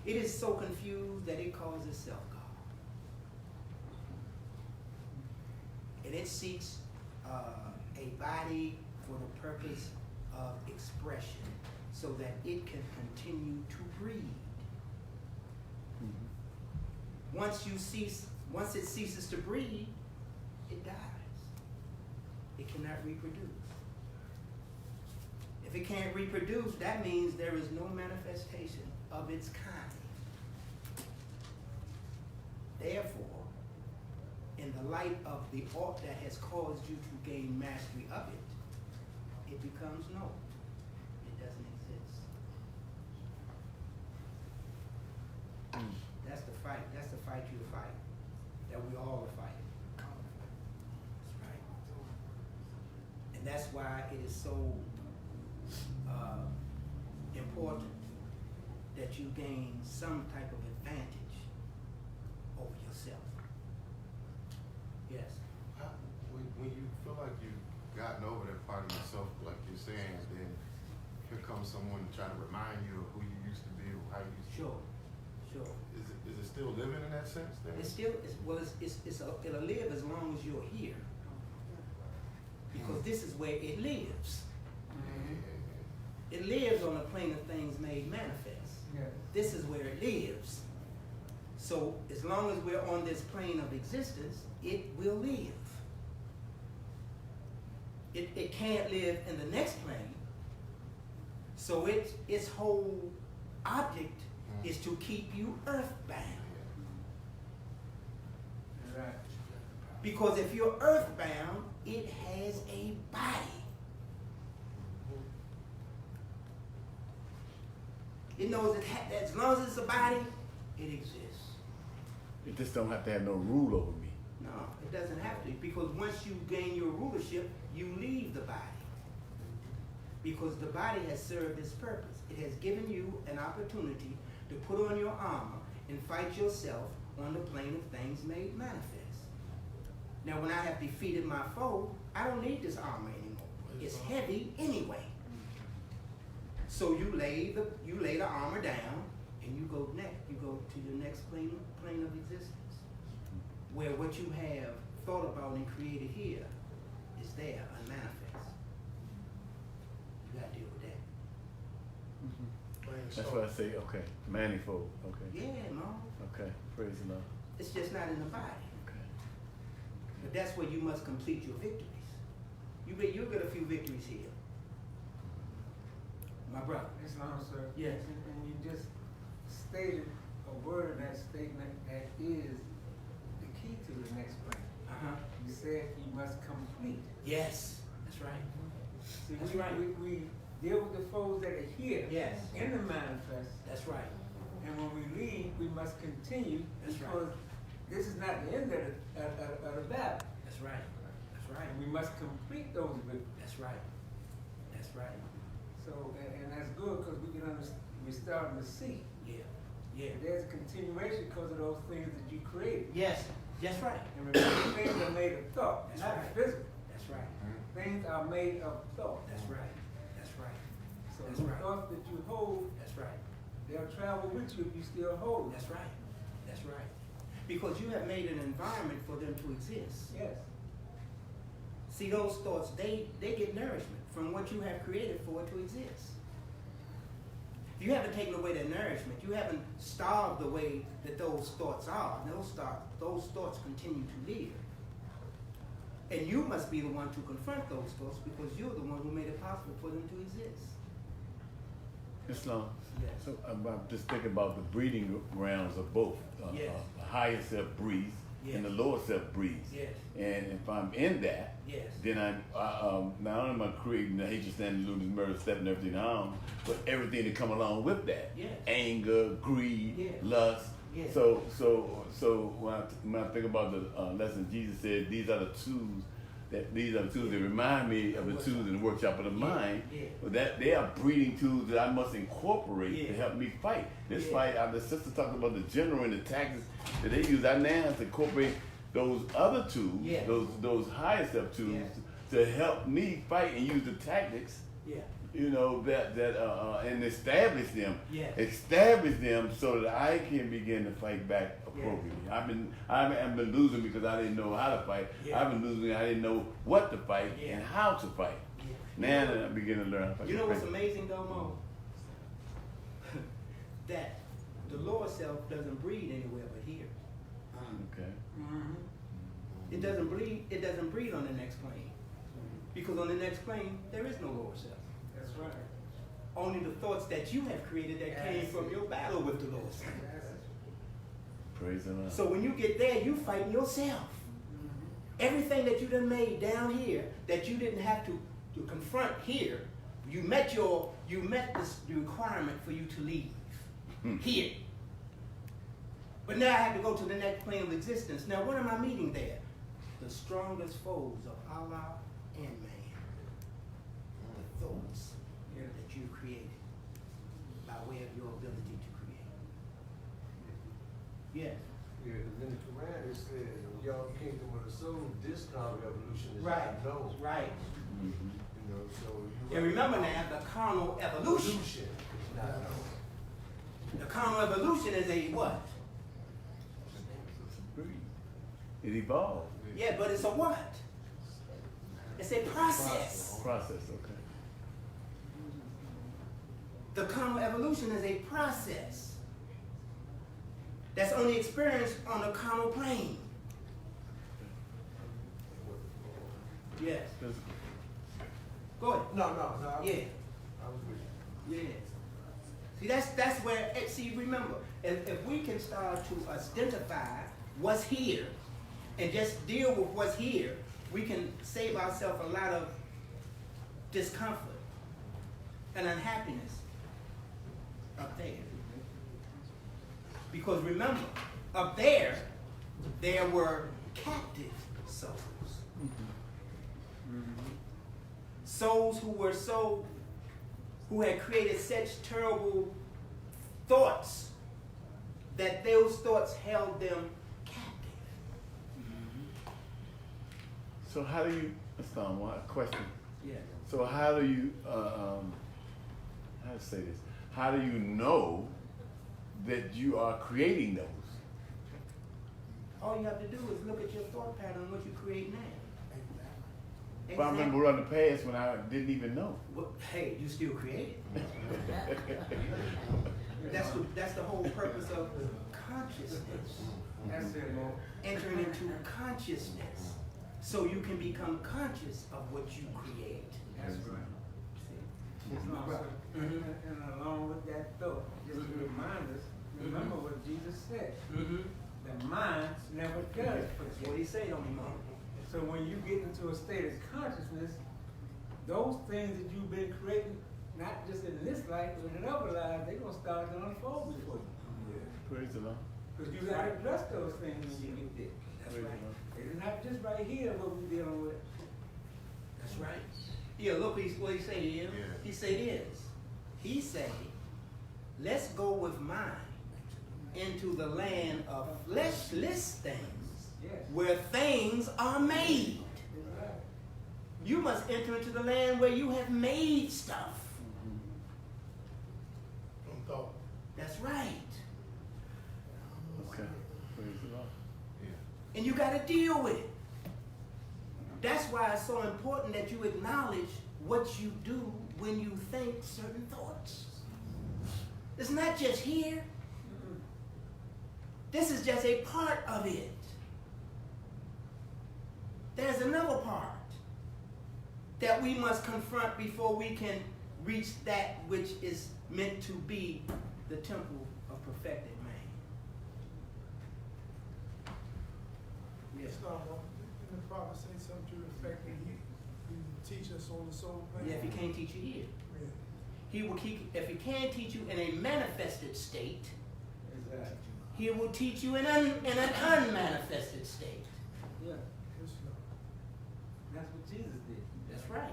It is so confused that it calls itself God. And it seeks a body for the purpose of expression so that it can continue to breed. Once it ceases to breed, it dies. It cannot reproduce. If it can't reproduce, that means there is no manifestation of its kind. Therefore, in the light of the ought that has caused you to gain mastery of it, it becomes no. It doesn't exist. That's the fight. That's the fight you fight. That we all are fighting. That's right. And that's why it is so important that you gain some type of advantage over yourself. Yes. When you feel like you trying to remind you of who you used to be or how you used to Sure, sure. Is it still living in that sense then? It's still, it'll live as long as you're here. Because this is where it lives. It lives on the plane of things made manifest. Yeah. This is where it lives. So as long as we're on this plane of existence, it will live. It can't live in the next plane. So its whole object is to keep you earthbound. Right. Because if you're earthbound, it has a body. It knows that as long as it's a body, it exists. It just don't have to have no rule over me. No, it doesn't have to, because once you gain your rulership, you leave the body. Because the body has served its purpose. It has given you an opportunity to put on your armor and fight yourself on the plane of things made manifest. Now, when I have defeated my foe, I don't need this armor anymore. It's heavy anyway. So you lay the armor down, and you go to your next plane of existence, where what you have thought about and created here is there, unmanifest. You gotta deal with that. That's why I say, okay, manifold, okay. Yeah, no, Okay, praise the Lord. it's just not in the body. Okay. But that's where you must complete your victories. You'll get a few victories here. My brother. Yes, no, sir. Yes. And you just stated a word in that statement that is the key to the next plan. Uh-huh. You said you must complete. Yes, that's right. See, That's we, right. we deal with the foes that are here Yes. in the manifest. That's right. And when we leave, we must continue That's right. because this is not the end of the battle. That's right. That's right. And we must complete those victories. That's right. That's right. So, and that's good because we can understand, we're starting to see. Yeah. Yeah. There's a continuation because of those things that you created. Yes. That's right. And remember, things are made of thought, That's not right. physical. That's right. Things are made of thought. That's right. That's right. So That's the right. thoughts that you hold, That's right. they'll travel with you if you still hold. That's right. That's right. Because you have made an environment for them to exist. Yes. See, those thoughts, they get nourishment from what you have created for it to exist. If you haven't taken away that nourishment, you haven't starved the way that those thoughts are. Those thoughts continue to live. And you must be the one to confront those thoughts because you're the one who made it possible for them to exist. Islam. Yes. So I'm just thinking about the breeding grounds of both. Yes. The higher self breeds and the Yes. lower self breeds. Yes. And if I'm in that, Yes. then not only am I creating the hatred, standing, losing, murder, stepping everything down, but everything that come along with that. Yes. Anger, greed, Yes. lust. Yes. So when I think about the lesson, Jesus said, these are the tools that remind me of the tools in the workshop of the mind. Yeah. But that they are breeding tools that I must incorporate to Yeah. help me fight. This Yeah. fight, the sister talked about the general and the tactics that they use. I now have to incorporate those other tools, Yeah. those higher step tools, Yeah. to help me fight and use the tactics. Yeah. And establish them. Yeah. Establish them so that I can begin to fight back appropriately. I've been losing because I didn't know how to fight. Yeah. I've been losing because I didn't know what to fight Yeah. and how to fight. Yeah. Now that I begin to learn how to fight. You know what's amazing though, Mo? That the lower self doesn't breed anywhere but here. Okay. Mm-hmm. It doesn't breed on the next plane. Because on the next plane, there is no lower self. That's right. Only the thoughts that you have created that came from your battle with the lower self. Praise the Lord. So when you get there, you fighting yourself. Everything that you done made down here that you didn't have to confront here, you met the requirement for you to leave here. But now I have to go to the next plane of existence. Now what am I meeting there? The strongest foes of Allah and man. The thoughts that you created by way of your ability to create. Yes. Yeah, because in the Quran it says, y'all kingdom of the soul, this kind of evolution is Right. not known. Right. You You know, so And remember now, the carnal evolution. The carnal evolution is a what? It evolved. Yeah, but it's a what? It's a process. Process, okay. The carnal evolution is a process that's only experienced on the carnal plane. Yes. Go ahead. No. Yeah. I was with you. Yes. See, that's where, see, remember, if we can start to identify what's here and just deal with what's here, we can save ourselves a lot of discomfort and unhappiness up there. Because remember, up there were captive souls. Souls who had created such terrible thoughts that those thoughts held them captive. So how do you, one question. Yeah. So how do you, how to say this? How do you know that you are creating those? All you have to do is look at your thought pattern, what you create now. But I remember on the past when I didn't even know. Well, hey, you still create it. That's the whole purpose of consciousness. That's it, Lord. Entering into consciousness, so you can become conscious of what you create. That's right. And along with that thought, just to remind us, remember what Jesus said. The mind never does What forget. he say, don't he, Mom? So when you get into a state of consciousness, those things that you've been creating, not just in this life, but in other lives, they're going to start to unfold before you. Praise the Lord. Because you got to address those things when you get there. That's Praise right. the Lord. It's not just right here what we're dealing with. That's right. Yeah, look what he say here. Yeah. He say this. He say, let's go with mine into the land of fleshless things, Yes. where things are made. Exactly. You must enter into the land where you have made stuff. Thought. That's right. Okay. Praise the Lord. Yeah. And you got to deal with it. That's why it's so important that you acknowledge what you do when you think certain thoughts. It's not just here. This is just a part of it. There's another part that we must confront before we can reach that which is meant to be the temple of perfected man. Yes. Didn't the prophet say something to the effect that he teach us on the soul plane? Yeah, if he can't teach you here. Yeah. He will keep, if he can teach you in a manifested state, Exactly. he will teach you in an unmanifested state. Yeah. Yes, Lord. That's what Jesus did. That's right.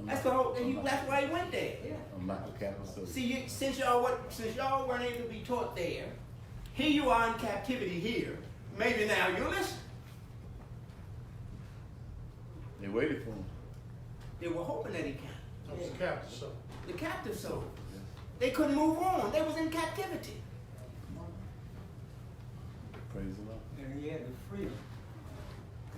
That's the whole. That's why he went there. Yeah. Michael Capital. See, since y'all weren't able to be taught there, here you are in captivity here. Maybe now you'll listen. They waited for him. They were hoping that he can. That was the captain, so. The captive soul. They couldn't move on. They was in captivity. Praise the Lord. And he had the freedom.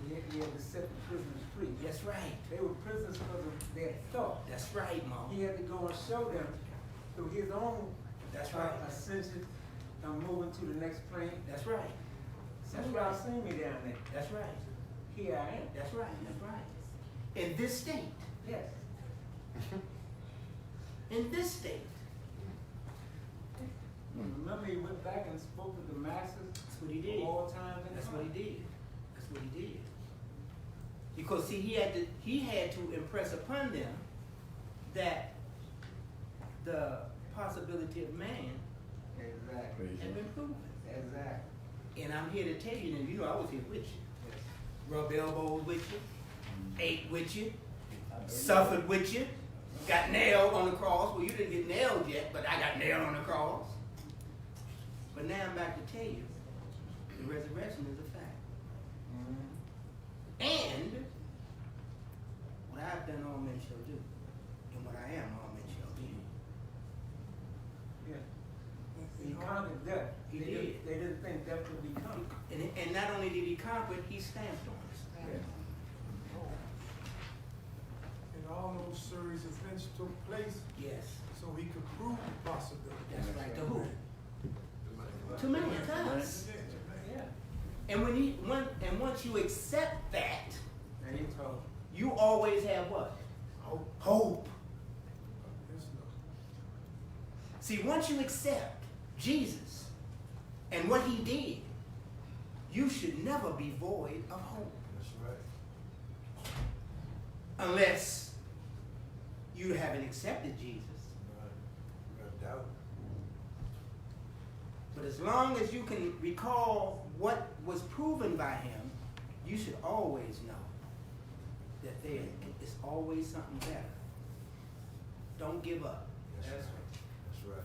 He had to set the prisoners free. That's right. They were prisoners because of their thought. That's right, Mom. He had to go and show them through his own That's right. ascension and moving to the next plane. That's right. That's why y'all see me down there. That's right. Here I am. That's right. That's right. In this state. Yes. In this state. Remember he went back and spoke with the masters That's what he did. of all times and That's time. what he did. That's what he did. Because see, he had to impress upon them that the possibility of man Exactly. Praise the had Lord. been proven. Exactly. And I'm here to tell you, and you know I was here with you. Rubbed elbows with you, ate with you, suffered with you, got nailed on the cross. Well, you didn't get nailed yet, but I got nailed on the cross. But now I'm back to tell you, the resurrection is a fact. And what I've done all men shall do. And what I am, all men shall be. Yeah. He conquered death. He They did. didn't- They didn't think death could be conquered. And not only did he conquer it, he stamped on it. And all those series of events took place Yes. so he could prove the possibility. That's right. To who? To man, to us. Yeah. And once you accept that, And he told, you always have what? Hope. Yes, Lord. See, once you accept Jesus and what he did, you should never be void of hope. That's right. Unless you haven't accepted Jesus. Right. No doubt. But as long as you can recall what was proven by him, you should always know that there is always something better. Don't give up. That's right. That's right.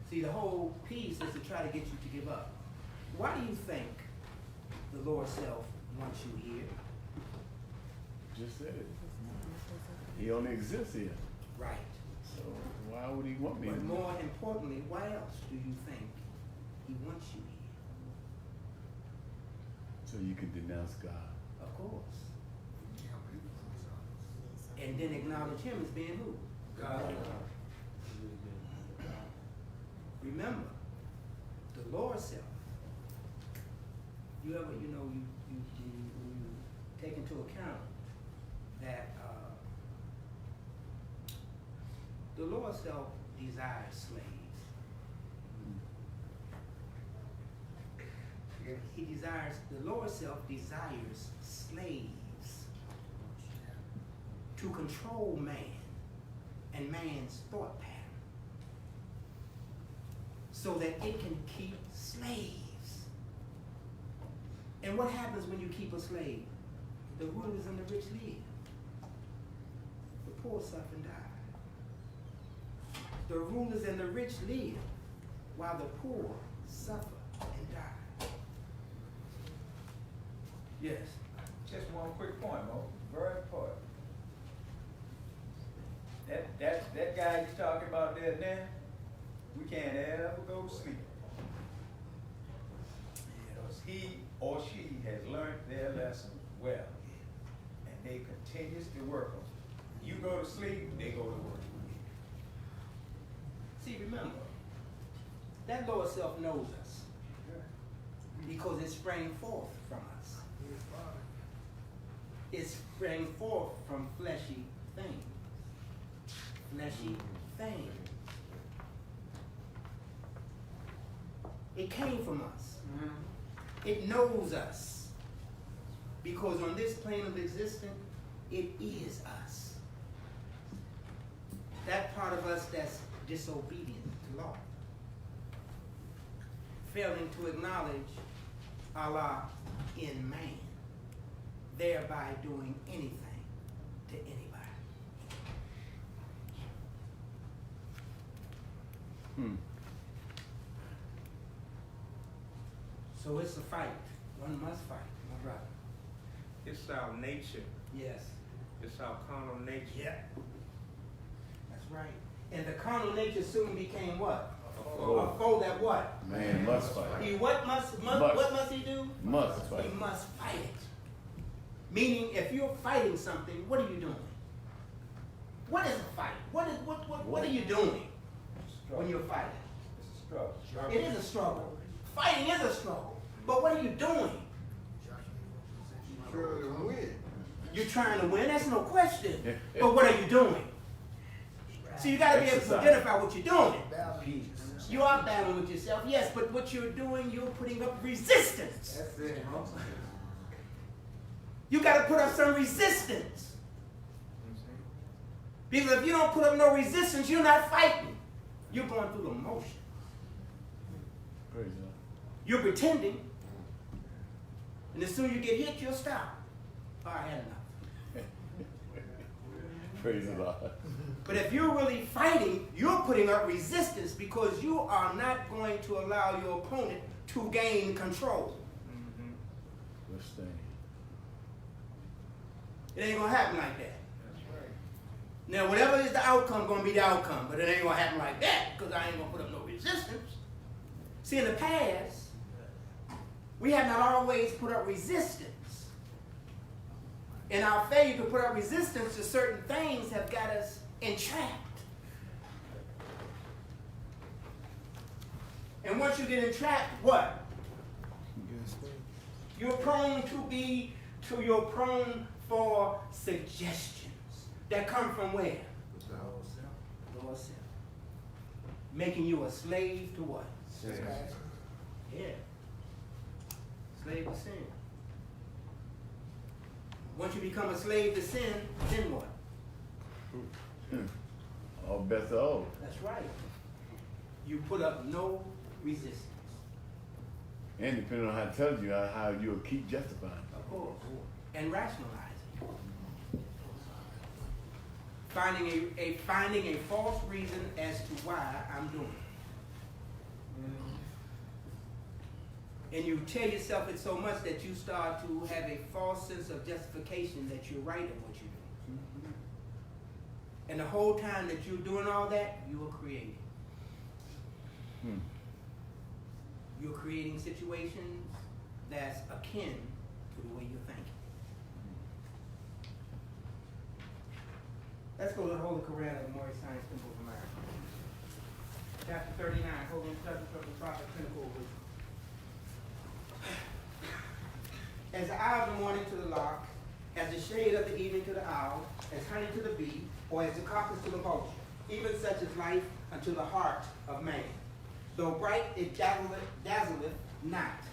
See, the whole piece is to try to get you to give up. Why do you think the Lord self wants you here? Just said it. He only exists here. Right. So why would he want me? But more importantly, why else do you think he wants you here? So you can denounce God. Of course. And then acknowledge him as being who? God. Remember, the Lord self. You ever, you take into account that the Lord self desires slaves. The Lord self desires slaves to control man and man's thought pattern so that it can keep slaves. And what happens when you keep a slave? The rulers and the rich live. The poor suffer and die. The rulers and the rich live while the poor suffer and die. Yes. Just one quick point, Mo. Very important. That guy you talking about there now, we can't ever go to sleep. Because he or she has learned their lesson well. And they continues to work on it. You go to sleep, they go to work. See, remember, that lower self knows us because it sprang forth from us. It sprang forth from fleshy things. Fleshy things. It came from us. It knows us. Because on this plane of existence, it is us. That part of us that's disobedient to law. Failing to acknowledge Allah in man. Thereby doing anything to anybody. So it's a fight. One must fight, my brother. It's our nature. Yes. It's our carnal nature. Yeah. That's right. And the carnal nature soon became what? A A foe that what? Man must fight. He what must. What must he do? Must fight. He must fight it. Meaning, if you're fighting something, what are you doing? What is a fight? What are you doing when you're fighting? It's a struggle. It is a struggle. Fighting is a struggle. But what are you doing? Trying to win. You're trying to win, that's no question. But what are you doing? So you got to be able to identify what you're doing. You are battling with yourself, yes, but what you're doing, you're putting up resistance. That's it, huh? You got to put up some resistance. Because if you don't put up no resistance, you're not fighting. You're going through the motion. Praise God. You're pretending. And as soon as you get hit, you'll stop. Oh, I had enough. Praise the Lord. But if you're really fighting, you're putting up resistance because you are not going to allow your opponent to gain control. What's that? It ain't gonna happen like that. Now, whatever is the outcome, gonna be the outcome, but it ain't gonna happen like that because I ain't gonna put up no resistance. See, in the past, we have not always put up resistance. And our failure to put up resistance to certain things have got us entrapped. And once you get entrapped, what? You're prone for suggestions that come from where? Lower self. Making you a slave to what? Sin. Yeah. Slave to sin. Once you become a slave to sin, then what? All bets are over. That's right. You put up no resistance. And depending on how it tells you, how you'll keep justifying. Of course. And rationalizing. Finding a false reason as to why I'm doing it. And you tell yourself it so much that you start to have a false sense of justification that you're right in what you're doing. And the whole time that you're doing all that, you are creating. You're creating situations that's akin to the way you're thinking. Let's go to the Holy Quran of the Moorish Science Temple of America. Chapter 39, Holy Instructions from the Prophet, Pinnacle of Wisdom. As the eye of the morning to the lark, as the shade of the evening to the owl, as honey to the bee, or as the carcass to the vulture, even such is life unto the heart of man. Though bright, it dazzleth not.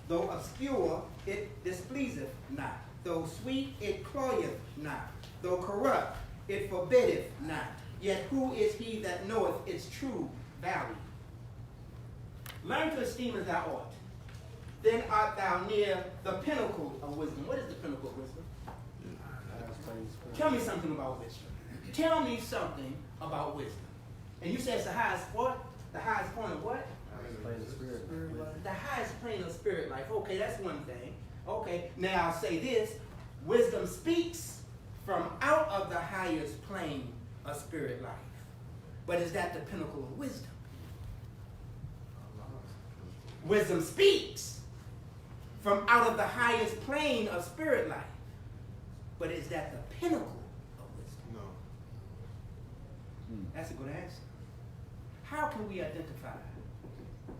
Though obscure, it displeaseth not. Though sweet, it cloyeth not. Though corrupt, it forbiddeth not. Yet who is he that knoweth its true value? Learn to esteem as thou ought. Then art thou near the pinnacle of wisdom. What is the pinnacle of wisdom? Tell me something about wisdom. Tell me something about wisdom. And you say it's the highest what? The highest point of what? The highest plane of spirit life. Okay, that's one thing. Okay, now I'll say this. Wisdom speaks from out of the highest plane of spirit life. But is that the pinnacle of wisdom? Wisdom speaks from out of the highest plane of spirit life. But is that the pinnacle of wisdom? No. That's a good answer. How can we identify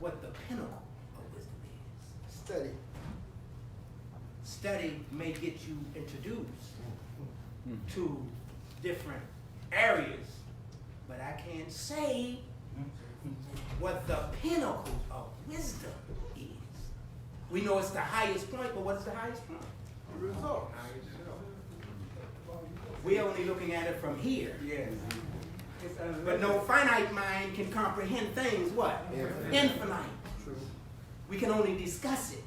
what the pinnacle of wisdom is? Study. Study may get you introduced to different areas, but I can't say what the pinnacle of wisdom is. We know it's the highest point, but what's the highest point? The result. We're only looking at it from here. Yes. But no finite mind can comprehend things, what? Infinite. True. We can only discuss it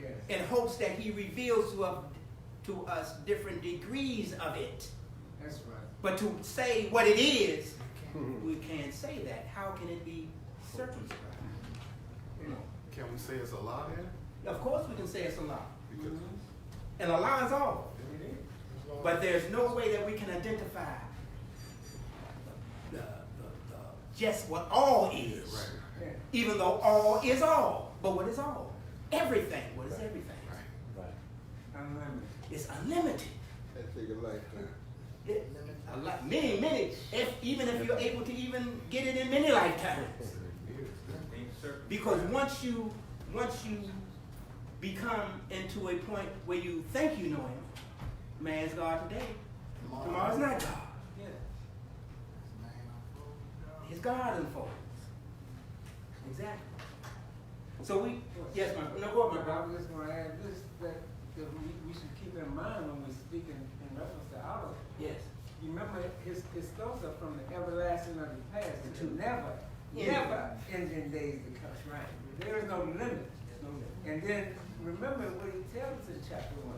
Yes. in hopes that he reveals to us different degrees of it. That's right. But to say what it is, we can't say that. How can it be circumscribed? You know. Can we say it's a lie then? Of course we can say it's a lie. Because And a lie is all. It is. But there's no way that we can identify just what all is. right. Yeah. Even though all is all. But what is all? Everything. What is everything? Unlimited. It's unlimited. That take a lifetime. Many, even if you're able to even get it in many lifetimes. Because once you become into a point where you think you know him, man's God today, tomorrow's not God. His God unfolds. Exactly. So yes, go ahead, my I brother. was just going to add this, that we should keep in mind when we speak in reference to our. Yes. You remember his thoughts are from the everlasting of the past to never ending days to come. That's right. There is no limit. There's no limit. And then remember what he tells us in chapter 1.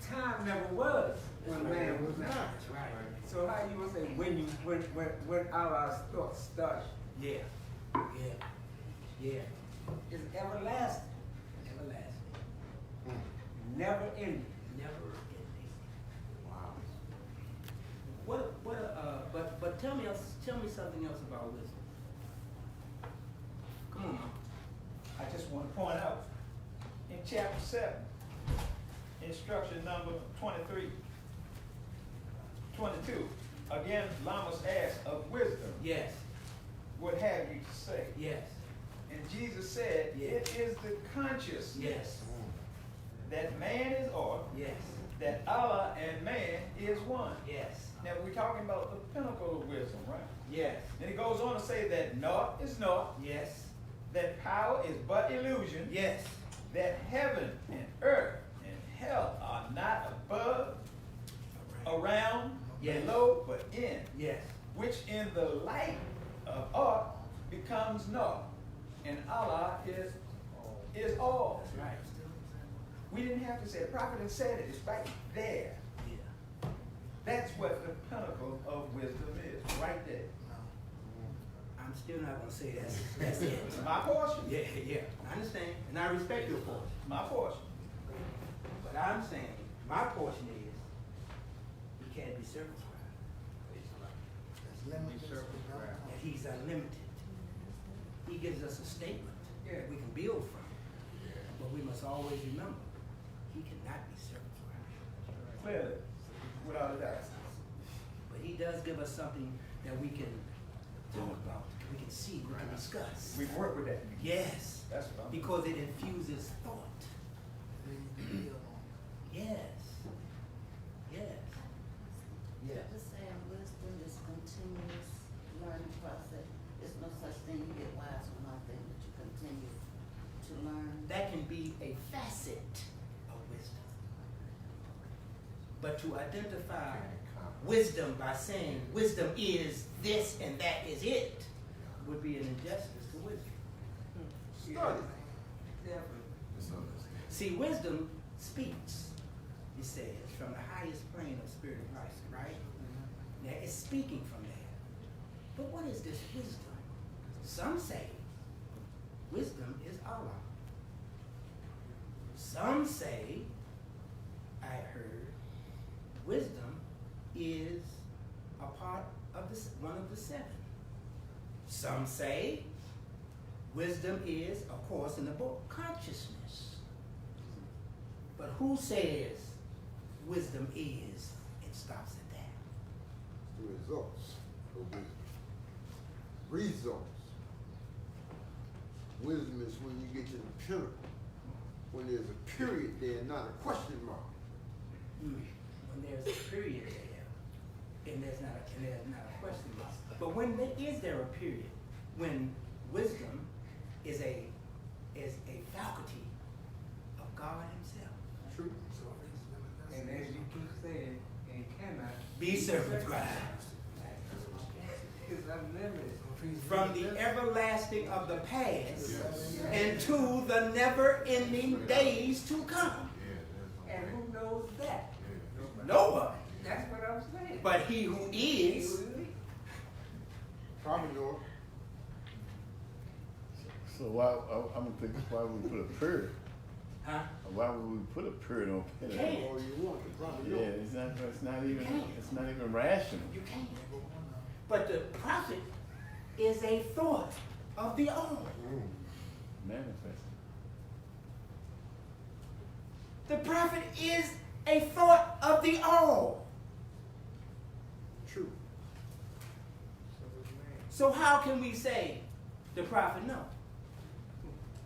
Time never was when man was not. That's right. So how you gonna say when our thoughts started? Yeah. It's everlasting. Everlasting. Never ending. Never ending. tell me something else about wisdom. Come on, Mom. I just want to point out, in chapter 7, instruction number 23, 22, again, Lamas asked of wisdom, Yes. what have you to say? Yes. And Jesus said, Yes. it is the consciousness Yes. that man is all, Yes. that Allah and man is one. Yes. Now we're talking about the pinnacle of wisdom, right? Yes. Then he goes on to say that naught is naught, Yes. that power is but illusion, Yes. that heaven and earth and hell are not above, around, Yes. below, but in, Yes. which in the light of art becomes naught, and Allah is all. That's right. We didn't have to say it. The prophet had said it. It's right there. Yeah. That's what the pinnacle of wisdom is, right there. I'm still not gonna say that's it. It's my portion. Yeah, yeah. I understand, and I respect your portion. My portion. But I'm saying my portion is he can't be circumscribed. That he's unlimited. He gives us a statement that we can build from. But we must always remember he cannot be circumscribed. Clearly, without a doubt. But he does give us something that we can talk about, we can see, we can discuss. We can work with that. Yes. That's what I'm Because it infuses thought. Yes. Yes. Yes. Just saying wisdom is continuous learning process. There's no such thing you get wise from one thing, but you continue to learn. That can be a facet of wisdom. But to identify wisdom by saying wisdom is this and that is it would be an injustice to wisdom. Study. See, wisdom speaks, it says, from the highest plane of spirit of life, right? Now, it's speaking from there. But what is this wisdom? Some say wisdom is Allah. Some say, I heard, wisdom is a part of one of the seven. Some say wisdom is, of course, in the book, consciousness. But who says wisdom is and stops at that? The results of wisdom. Results. Wisdom is when you get to the pinnacle. When there's a period there, not a question mark. When there's a period there, and there's not a question mark. But when is there a period when wisdom is a faculty of God Himself? True. And as you keep saying, it cannot Be circumscribed. It's unlimited. From the everlasting of the past and to the never-ending days to come. And who knows that? No one. That's what I'm saying. But He who is. Probably know. So I'm gonna think why would we put a period? Huh? Why would we put a period on pen? Can't. All you want, you probably Yeah, know. it's not even rational. You can't. But the prophet is a thought of the all. Manifest. The prophet is a thought of the all. True. So how can we say the prophet no?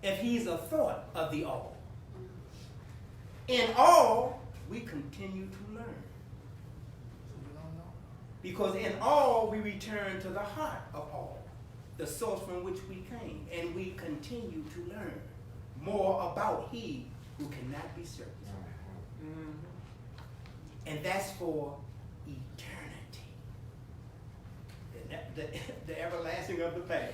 If he's a thought of the all. In all, we continue to learn. Because in all, we return to the heart of all, the source from which we came, and we continue to learn more about He who cannot be circumcised. And that's for eternity. The everlasting of the past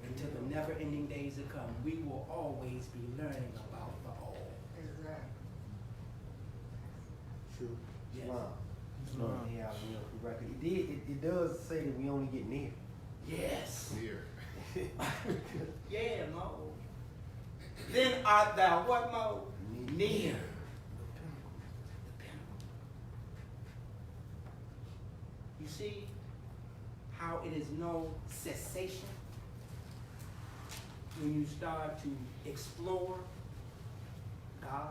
until the never-ending days to come. We will always be learning about the all. Exactly. True. Yes. Wow. Yeah, it does say that we only get near. Yes. Yeah, Mo. Then art thou what, Mo? Near. You see, how it is no cessation when you start to explore God?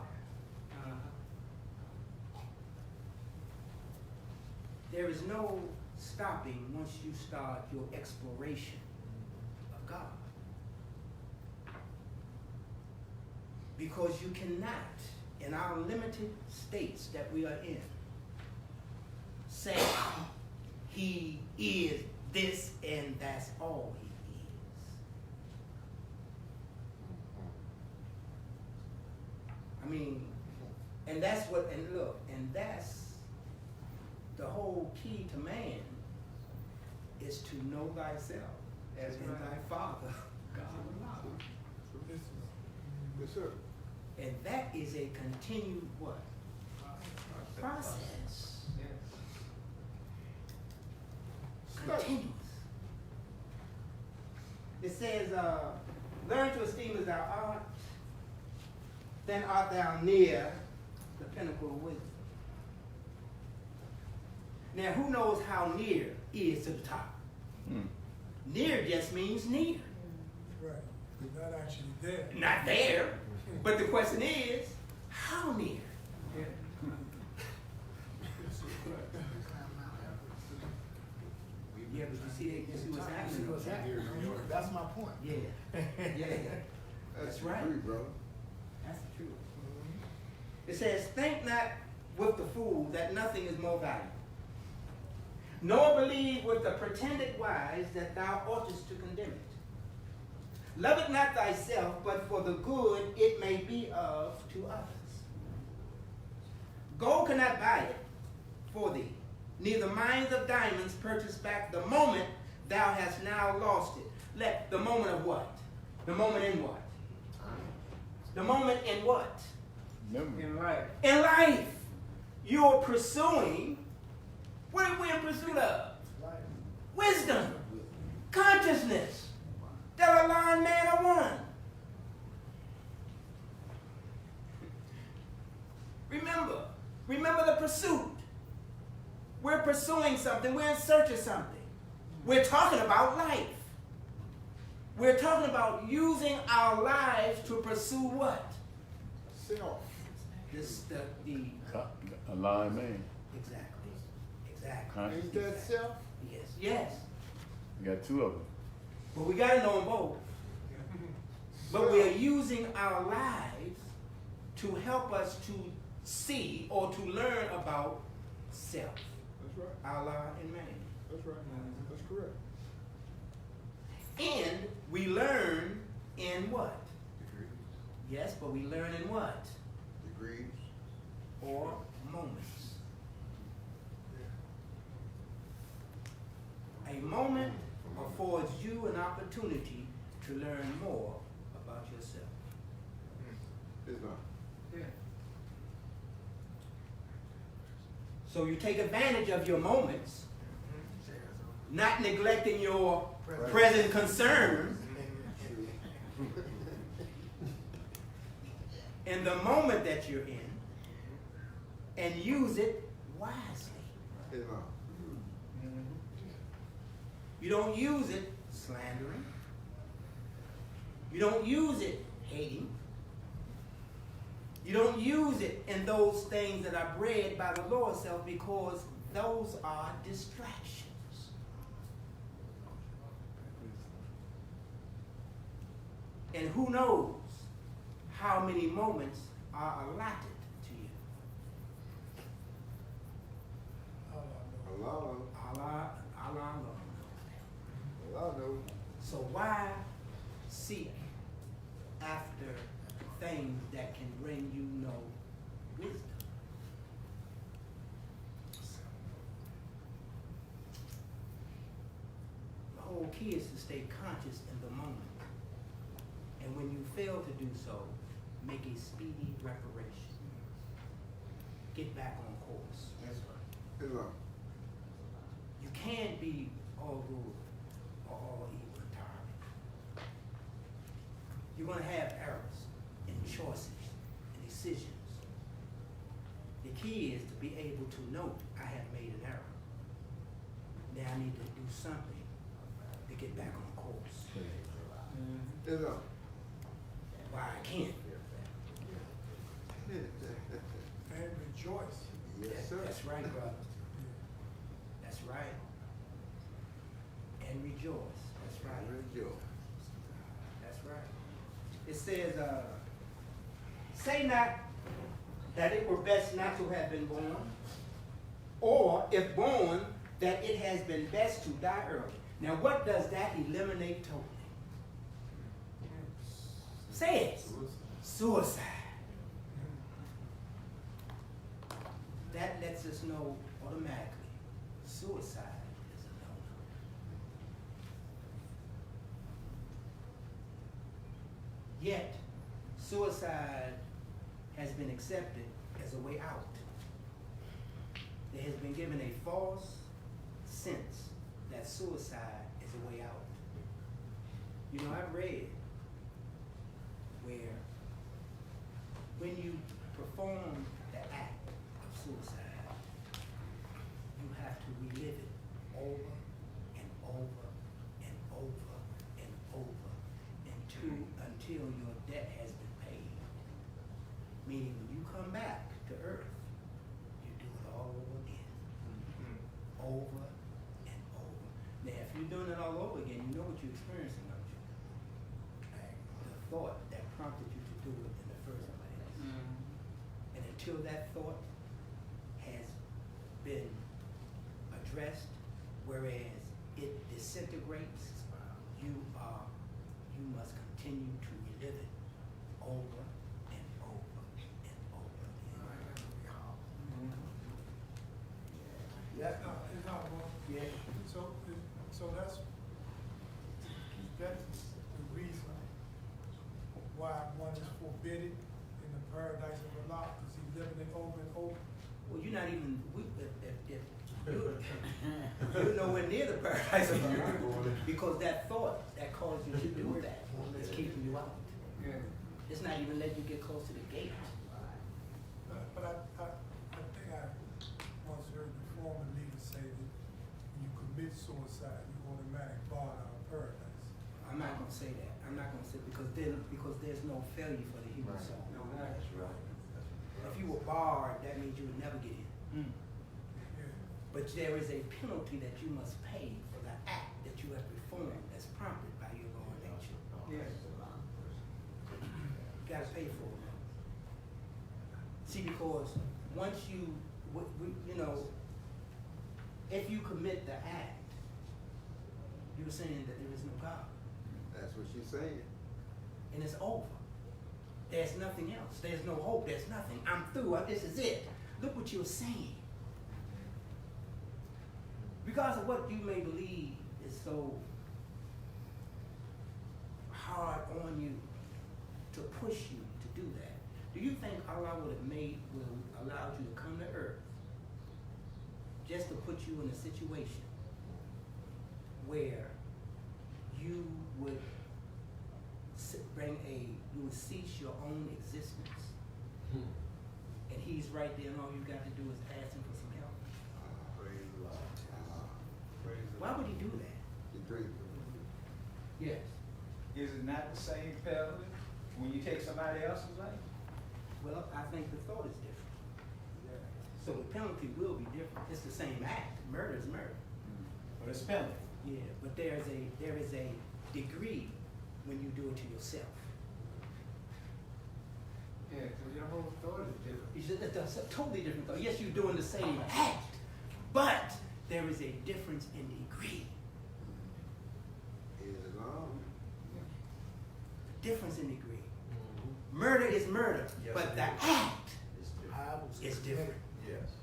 There is no stopping once you start your exploration of God. Because you cannot, in our limited states that we are in, say he is this and that's all he is. I mean, and that's what, and look, and that's the whole key to man is to know thyself as in thy Father, God. Yes, sir. And that is a continued what? Process. Continuous. It says, learn to esteem as thou art, then art thou near the pinnacle of wisdom. Now, who knows how near is to the top? Near just means near. Right. You're not actually there. Not there. But the question is, how near? Yeah, but you see what's happening. That's my point. Yeah. Yeah. That's right. True, brother. That's the truth. It says, think not with the fool that nothing is more valuable, nor believe with the pretended wise that thou oughtest to condemn it. Love it not thyself, but for the good it may be of to others. Gold cannot buy it for thee, neither mines of diamonds purchase back the moment thou hast now lost it. Let the moment of what? The moment in what? The moment in what? In life. In life. You're pursuing, what are we in pursuit of? Wisdom, consciousness, that align man are one. Remember the pursuit. We're pursuing something, we're in search of something. We're talking about life. We're talking about using our lives to pursue what? Self. The Aligned man. Exactly. Ain't that self? Yes. You got two of them. But we got to know them both. But we are using our lives to help us to see or to learn about self. That's right. Allah and man. That's right. That's correct. And we learn in what? Degrees. Yes, but we learn in what? Degrees. Or moments. A moment affords you an opportunity to learn more about yourself. It's not. So you take advantage of your moments, not neglecting your present concerns. In the moment that you're in, and use it wisely. It's not. You don't use it slandering. You don't use it hating. You don't use it in those things that are bred by the lower self, because those are distractions. And who knows how many moments are allotted to you. Allah knows. Allah alone. Allah knows. So why seek after things that can bring you no wisdom? The whole key is to stay conscious in the moment. And when you fail to do so, make a speedy reparation. Get back on course. That's right. It's not. You can't be all good or all evil entirely. You're going to have errors in choices and decisions. The key is to be able to note, I have made an error. Now I need to do something get back on course. You know. Why I can't. And rejoice. Yes, sir. That's right, brother. That's right. And rejoice. That's right. Rejoice. That's right. It says, say not that it were best not to have been born, or if born, that it has been best to die early. Now, what does that eliminate totally? Say it. Suicide. That lets us know automatically suicide is a no-no. Yet, suicide has been accepted as a way out. There has been given a false sense that suicide is a way out. You know, I've read where when you perform the act of suicide, you have to relive it over and over and over and over until your debt has been paid. Meaning when you come back to earth, you do it all over again. Over and over. Now, if you're doing it all over again, you know what you're experiencing, don't you? The thought that prompted you to do it in the first place. And until that thought has been addressed, whereas it disintegrates, you must continue to relive it over and over and over again. It's not wrong. Yeah. So that's the reason why one is forbidden in the paradise of Allah, because he's living it over and over. Well, you're not even, you're nowhere near the paradise of Allah, because that thought that caused you to do that is keeping you out. It's not even letting you get close to the gate. But I think I once heard the former leader say that when you commit suicide, you automatically barred out of paradise. I'm not gonna say that. I'm not gonna say because there's no failure for the human soul. No, that's right. If you were barred, that means you would never get in. But there is a penalty that you must pay for the act that you have performed that's prompted by your Lord nature. Yes. You gotta pay for it. See, because once you know, if you commit the act, you're saying that there is no God. That's what she's saying. And it's over. There's nothing else. There's no hope. There's nothing. I'm through. This is it. Look what you're saying. Because of what you may believe is so hard on you to push you to do that, do you think Allah would allow you to come to earth just to put you in a situation where you would you would cease your own existence, and he's right there, and all you got to do is ask him for some help? Praise the Lord. Praise the Why Lord. would he do that? Yes. Is it not the same penalty when you take somebody else's life? Well, I think the thought is different. So the penalty will be different. It's the same act. Murder is murder. But it's penalty. Yeah, but there is a degree when you do it to yourself. Yeah, because your whole thought is different. It's a totally different thought. Yes, you're doing the same act, but there is a difference in degree. Islam. Difference in degree. Murder is murder, but the act is different. Yes.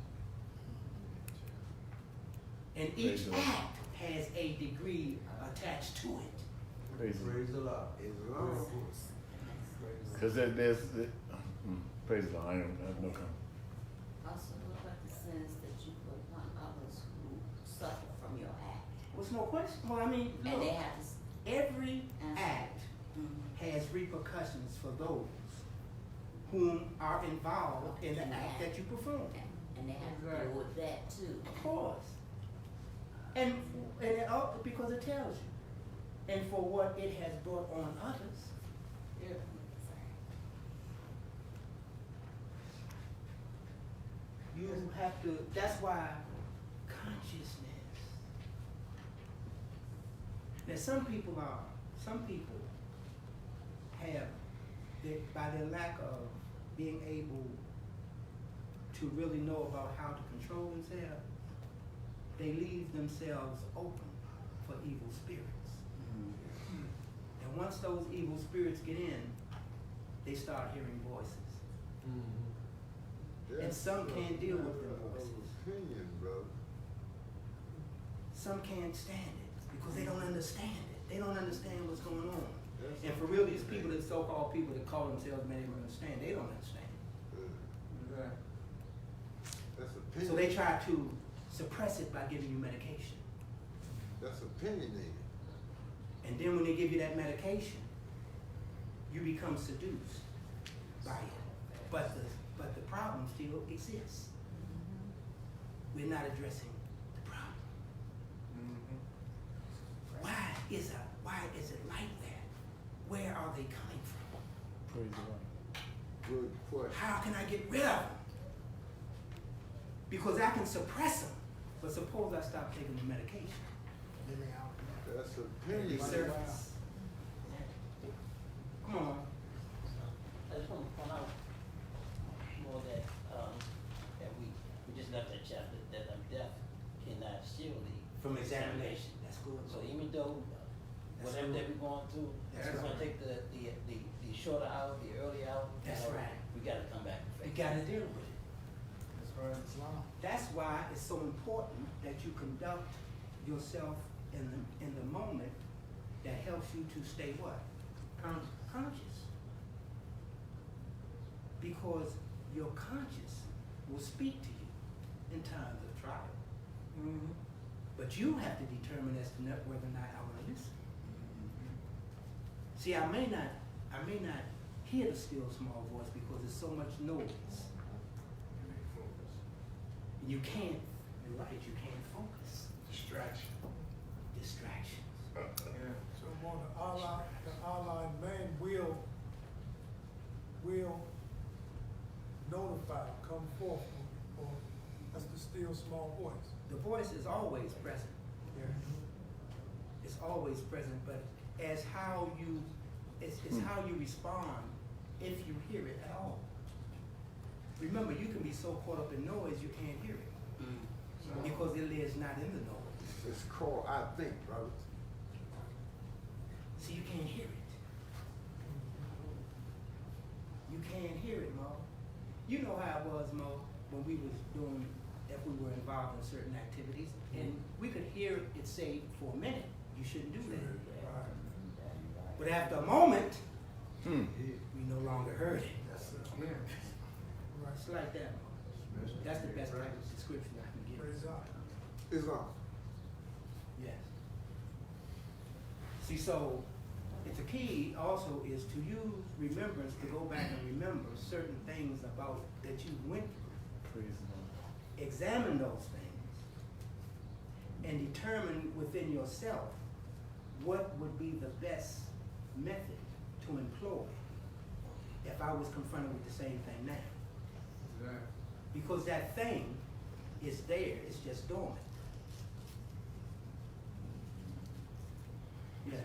And each act has a degree attached to it. Praise Praise the Lord. Islam. Because there's praise the Lord. I have no comment. Also, what about the sins that you put upon others who suffer from your act? What's no question? Well, I mean, And look, they have to every act has repercussions for those whom are involved in the act that you perform. and they have to deal with that too. Of course. And it all, because it tells you, and for what it has brought on others. Yeah. You have to, that's why consciousness. Now some people have, by their lack of being able to really know about how to control themselves, they leave themselves open for evil spirits. And once those evil spirits get in, they start hearing voices. And some can't deal with their voices. Opinion, brother. Some can't stand it because they don't understand it. They don't understand what's going on. And for real, these people, the so-called people that call themselves men, they don't understand. They don't understand. That's opinion. So they try to suppress it by giving you medication. That's opinionated. And then when they give you that medication, you become seduced by it. But the problem still exists. We're not addressing the problem. Why is it like that? Where are they coming from? Praise the Lord. Good question. How can I get rid of them? Because I can suppress them, but suppose I stop taking the medication. That's They opinion. surface. Come on. I just want to point out more that we just left that chapter that death cannot shield thee From examination. That's good. So even though whatever that we're going through, That's we're right. gonna take the shorter out, the early out. That's right. We gotta come back. You gotta deal with it. That's right. That's why it's so important that you conduct yourself in the moment that helps you to stay what? Conscious. Because your conscience will speak to you in times of trial. But you have to determine as to whether or not I want to listen. See, I may not hear the still small voice because there's so much noise. You can't, you're right, you can't focus. Distractions. So on the outline man will notify, come forth, or that's the still small voice. The voice is always present. It's always present, but it's how you respond if you hear it at all. Remember, you can be so caught up in noise you can't hear it because it is not in the noise. It's called I think, brother. See, you can't hear it. You can't hear it, Mo. You know how it was, Mo, when we was doing, if we were involved in certain activities, and we could hear it say for a minute, you shouldn't do that. But after a moment, we no longer heard it. It's like that, Mo. That's the best type of description I can give. Islam. Yes. See, so it's a key also is to use remembrance to go back and remember certain things about that you went through. Praise the Lord. Examine those things and determine within yourself what would be the best method to employ if I was confronted with the same thing now. Because that thing is there, it's just dormant. Yes.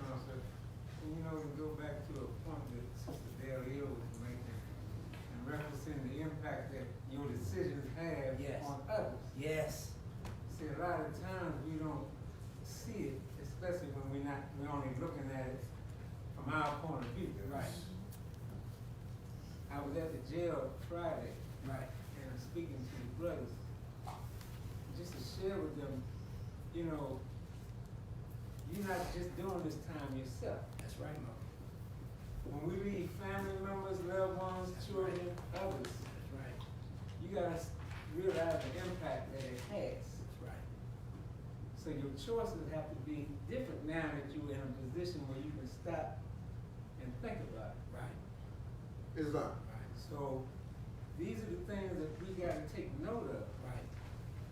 You know, we go back to a point that Sister Dale Hill was making and referencing the impact that your decisions have Yes. on others. Yes. See, a lot of times we don't see it, especially when we're only looking at it from our point of view. Right. I was at the jail Friday. Right. And I'm speaking to the brothers, just to share with them, you know, you're not just doing this time yourself. That's right, Mo. When we leave family members, loved ones, children, others, That's right. you gotta realize the impact that it has. That's right. So your choices have to be different now that you're in a position where you can stop and think about it. Right. Islam. Right. So these are the things that we gotta take note of. Right.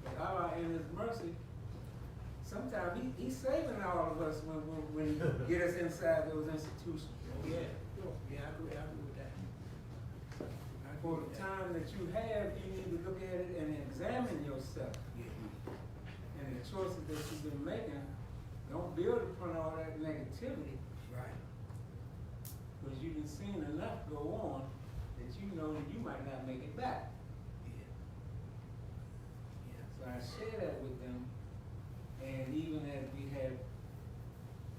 That Allah in His mercy, sometimes he's saving all of us when he get us inside those institutions. Yeah, I agree with that. For the time that you have, you need to look at it and examine yourself. Yeah. And the choices that you've been making, don't build upon all that negativity. Right. Because you've seen enough go on that you know that you might not make it back. Yeah. Yeah. So I share that with them. And even as we have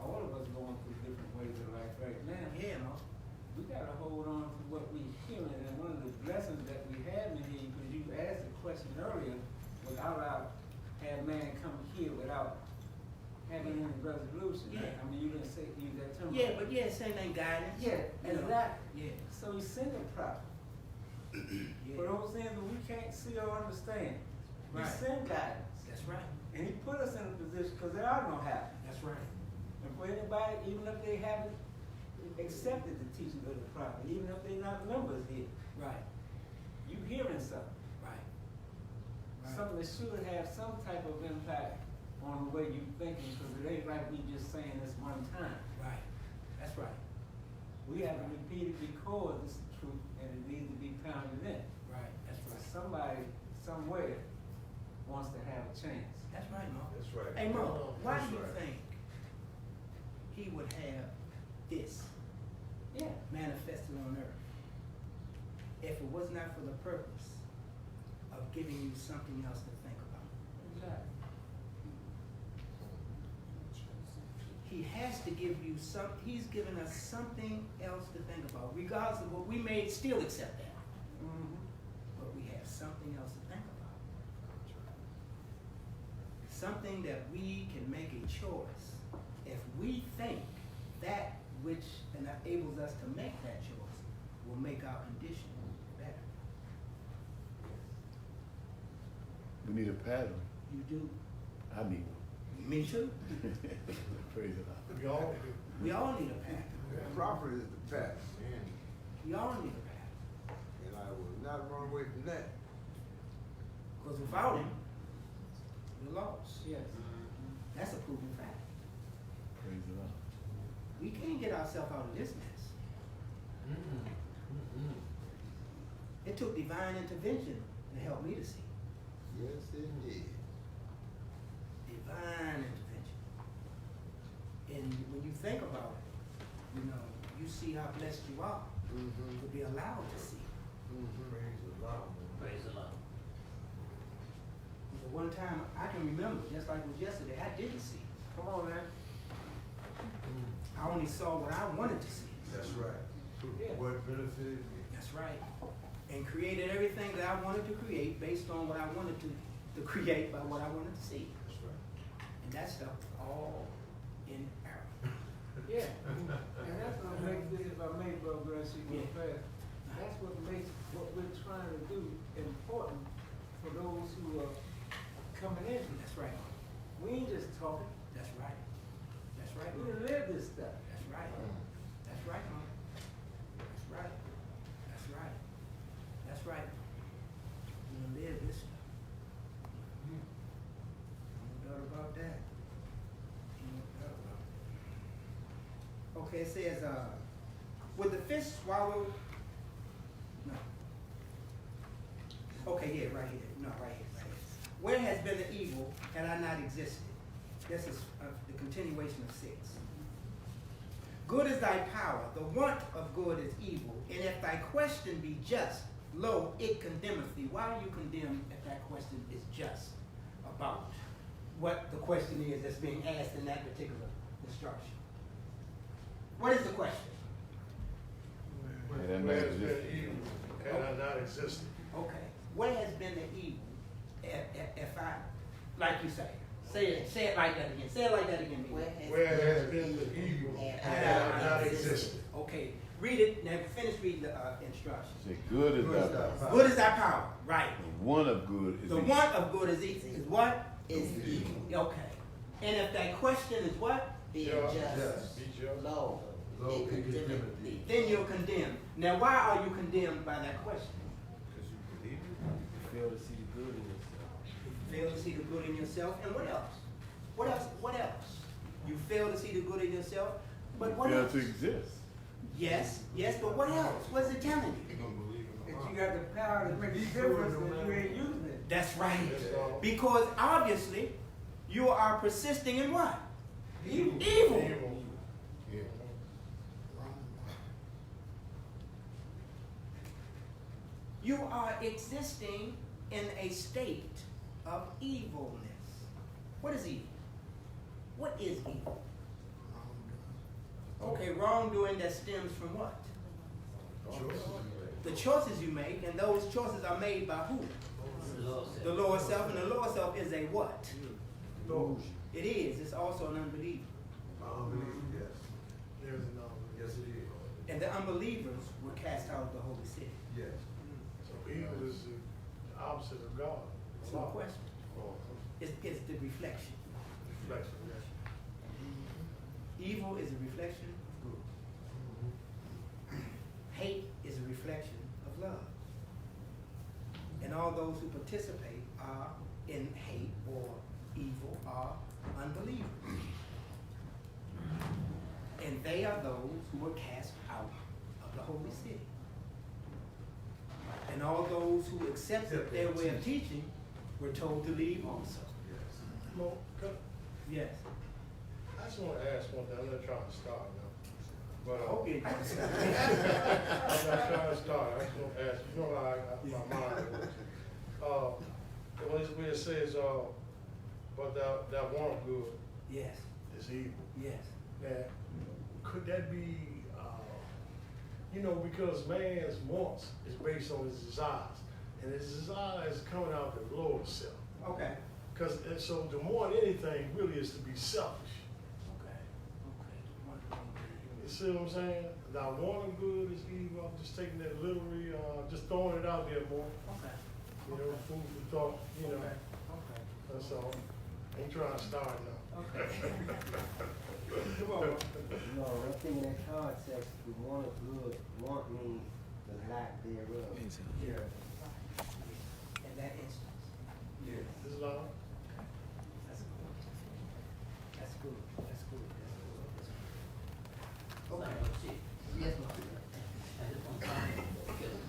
all of us going through different ways of life right now, Yeah, no. we gotta hold on to what we're hearing. And one of the blessings that we have in here, because you asked the question earlier, without our have man come here without having any resolution. Yeah. I mean, you didn't say use that term. Yeah, but yeah, same thing, guidance. Yeah, You know. exactly. Yeah. So we send a prophet. Yeah. For those things that we can't see or understand. We Right. send guidance. That's right. And he put us in a position, because there are no habits. That's right. And for anybody, even if they haven't accepted the teaching of the prophet, even if they're not members here, Right. you hearing something. Right. Right. Something that should have some type of impact on the way you thinking, because it ain't like we just saying this one time. Right. That's right. We have to repeat it because it's the truth and it needs to be pounded in. Right. That's So right. somebody, somewhere, wants to have a chance. That's right, Mo. That's right. Hey, Mo, why That's do you right. think he would have this Yeah. manifested on earth if it was not for the purpose of giving you something else to think about? Exactly. He has to give you he's given us something else to think about. Regardless of what we may still accept that. Mm-hmm. But we have something else to think about. Something that we can make a choice. If we think that which enables us to make that choice will make our condition better. We need a pattern. You do. I need one. Me too. Praise the Lord. We all do. We all need a pattern. The prophet is the pattern, man. We all need a pattern. And I will not run away from that. Because without him, we're lost. Yes. That's a proven fact. Praise the Lord. We can't get ourselves out of this mess. It took divine intervention to help me to see. Yes, indeed. Divine intervention. And when you think about it, you know, you see how blessed you are to be allowed to see. Praise the Lord. Praise the Lord. The one time I can remember, just like it was yesterday, I didn't see. Come on, man. I only saw what I wanted to see. That's right. Yeah. What benefited me. That's right. And created everything that I wanted to create based on what I wanted to create by what I wanted to see. That's right. And that stuff was all in error. Yeah. And that's what makes this, if I may, Brother Gracie, real fast, that's what makes what we're trying to do important for those who are coming in. That's right. We ain't just talking. That's right. That's right. We done live this stuff. That's right. That's right, Mom. That's right. That's right. That's right. You gonna live this stuff. No doubt about that. No doubt about it. Okay, it says, would the fish swallow? No. Okay, yeah, right here. No, right here, right here. Where has been the evil had I not existed? This is the continuation of 6. Good is thy power, the want of good is evil, and if thy question be just, lo, it condemneth thee. Why are you condemned if that question is just about what the question is that's being asked in that particular instruction? What is the question? Had I not Where has been existed. evil, had I not existed? Okay. What has been the evil if I, like you say it like that again. Say it like that again. Where has been the evil, had I not existed? Okay. Read it. Now finish reading the instructions. Say, good is thy power. Good is thy power. Right. The one of good is The evil. want of good is evil. Is what? Is evil. Okay. And if that question is what? Be Just. just. Be just. Lo, Lo, it it condemneth condemneth thee. Then you're condemned. Now why are you condemned by that question? Because you believe it. You fail to see the good in yourself. You fail to see the good in yourself, and what else? What else? What else? You fail to see the good in yourself, but what Fail else? to exist. Yes, yes, but what else? What's it telling you? If you got the power to make a difference, then you ain't using it. That's right. That's all. Because obviously, you are persisting in what? Evil. Evil. You are existing in a state of evilness. What is evil? What is evil? Okay, wrongdoing that stems from what? The choices you make, and those choices are made by who? The lower self, and the lower self is a what? It is. It's also an unbeliever. Yes. There's an unbelief. Yes, it is. And the unbelievers were cast out of the holy city. Yes. So evil is the opposite of God. It's no question. Oh, It's the reflection. reflection, yes. Evil is a reflection of good. Hate is a reflection of love. And all those who participate are in hate or evil are unbelievers. And they are those who were cast out of the holy city. And all those who accepted their way of teaching were told to leave also. Mo, Yes. I just want to ask one thing. I'm not trying to start now. But I hope you I'm not trying to start. I just want to ask. You know how my mind works. When it says, but that want good Yes. is evil. Yes. Now, could that be, because man's wants is based on his desires, and his desire is coming out the lower self. Okay. And so the more than anything really is to be selfish. Okay. You see what I'm saying? Now, wanting good is evil. I'm just taking that literally, just throwing it out there more. Okay. Food for thought, Okay. That's all. Ain't trying to start now. Okay. No, I think in that context, the want of good, want means the lack thereof. Yeah. In that instance. Yeah. This is all. That's good. That's good. That's good. That's good. Okay. Yes, ma'am. I just want to comment, because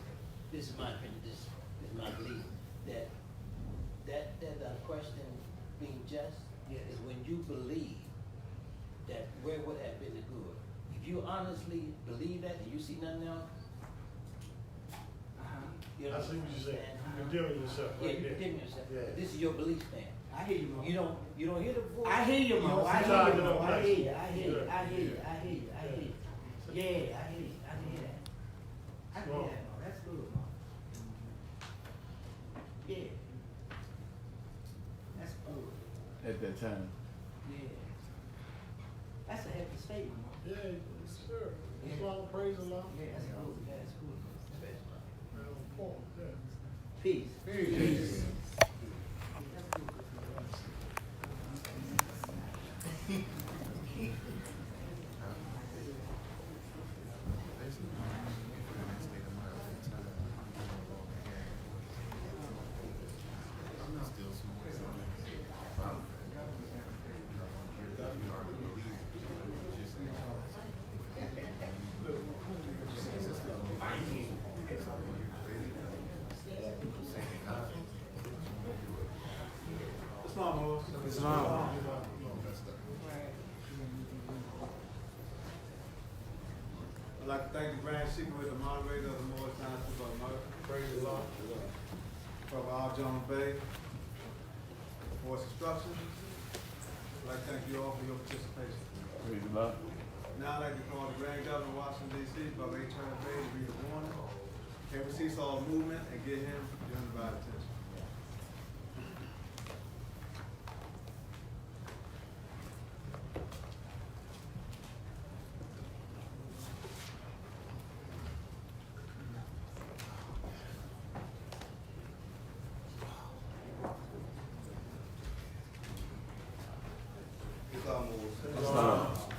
this is my opinion, this is my belief, that question being just is when you believe that where would have been the good. If you honestly believe that and you see nothing else, you I see what you're saying. understand? You're condemning yourself Yeah, right you're there. condemning yourself. Yeah. This is your belief stand. I hear you, Mo. You don't hear the voice. I hear you, Mo. I Sometimes hear you, it Mo. don't I matter. hear you. I hear you. Yeah. I hear you. I hear you. I hear you. Yeah, I hear you. I can hear that. I can hear that, Mo. That's good, Mo. Yeah. That's good. At that time. Yeah. That's a hefty statement, Mo. Yeah, sure. That's why I praise the Lord. Yeah, that's good. Yeah, that's good. Real important, yeah. Peace. Peace. Islam. Islam. I'd like to thank the Grand Secret, the moderator of the Moore Township of America. Praise the Lord. Brother Al John Bay for his instructions. I'd like to thank you all for your participation. Praise the Lord. Now I'd like to call the Grand Governor of Washington, D.C., Brother H. Bay, to read the warning. Can we cease all movement and get him your undivided attention?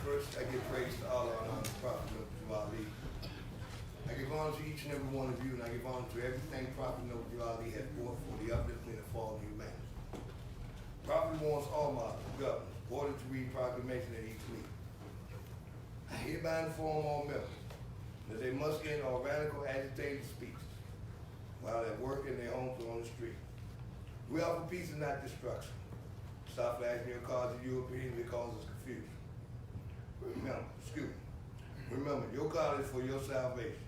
First, I give praise to Allah and honor the Prophet Ali. I give honor to each and every one of you, and I give honor to everything Prophet Ali has brought for the uplifting and fall of humanity. Prophet warns all models, governors, ordered to read proclamation at each meeting. I hereby inform all members that they must end all radical agitated speeches while at work in their homes or on the street. We offer peace and not destruction. Stop flashing your cards at Europeans, it causes confusion. Remember, your card is for your salvation.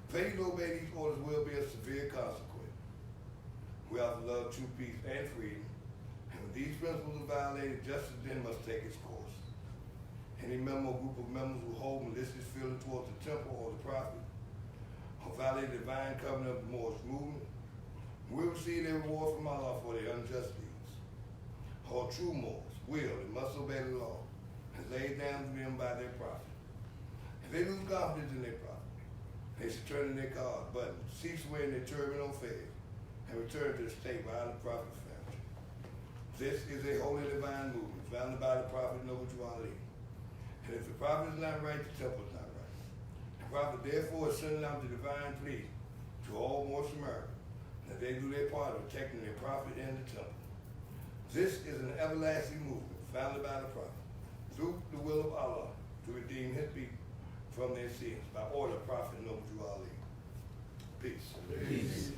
Failure to obey these orders will be a severe consequence. We offer love, true peace, and freedom. And when these principles are violated, justice then must take its course. Any member or group of members who hold malicious feelings towards the temple or the prophet, or violate the divine covenant of the Moorish movement, will receive their reward from Allah for their unjust deeds. All true Moors will and must obey the law as laid down to them by their prophet. If they lose confidence in their prophet, they should turn in their card button, cease wearing their turban or fez, and return to the state by the prophet's family. This is a holy divine movement founded by the prophet Noble Ali. And if the prophet is not right, the temple is not right. The prophet therefore is sending out the divine plea to all Moorish America that they do their part of protecting their prophet and the temple. This is an everlasting movement founded by the prophet through the will of Allah to redeem his people from their sins by order of Prophet Noble Ali. Peace. Peace.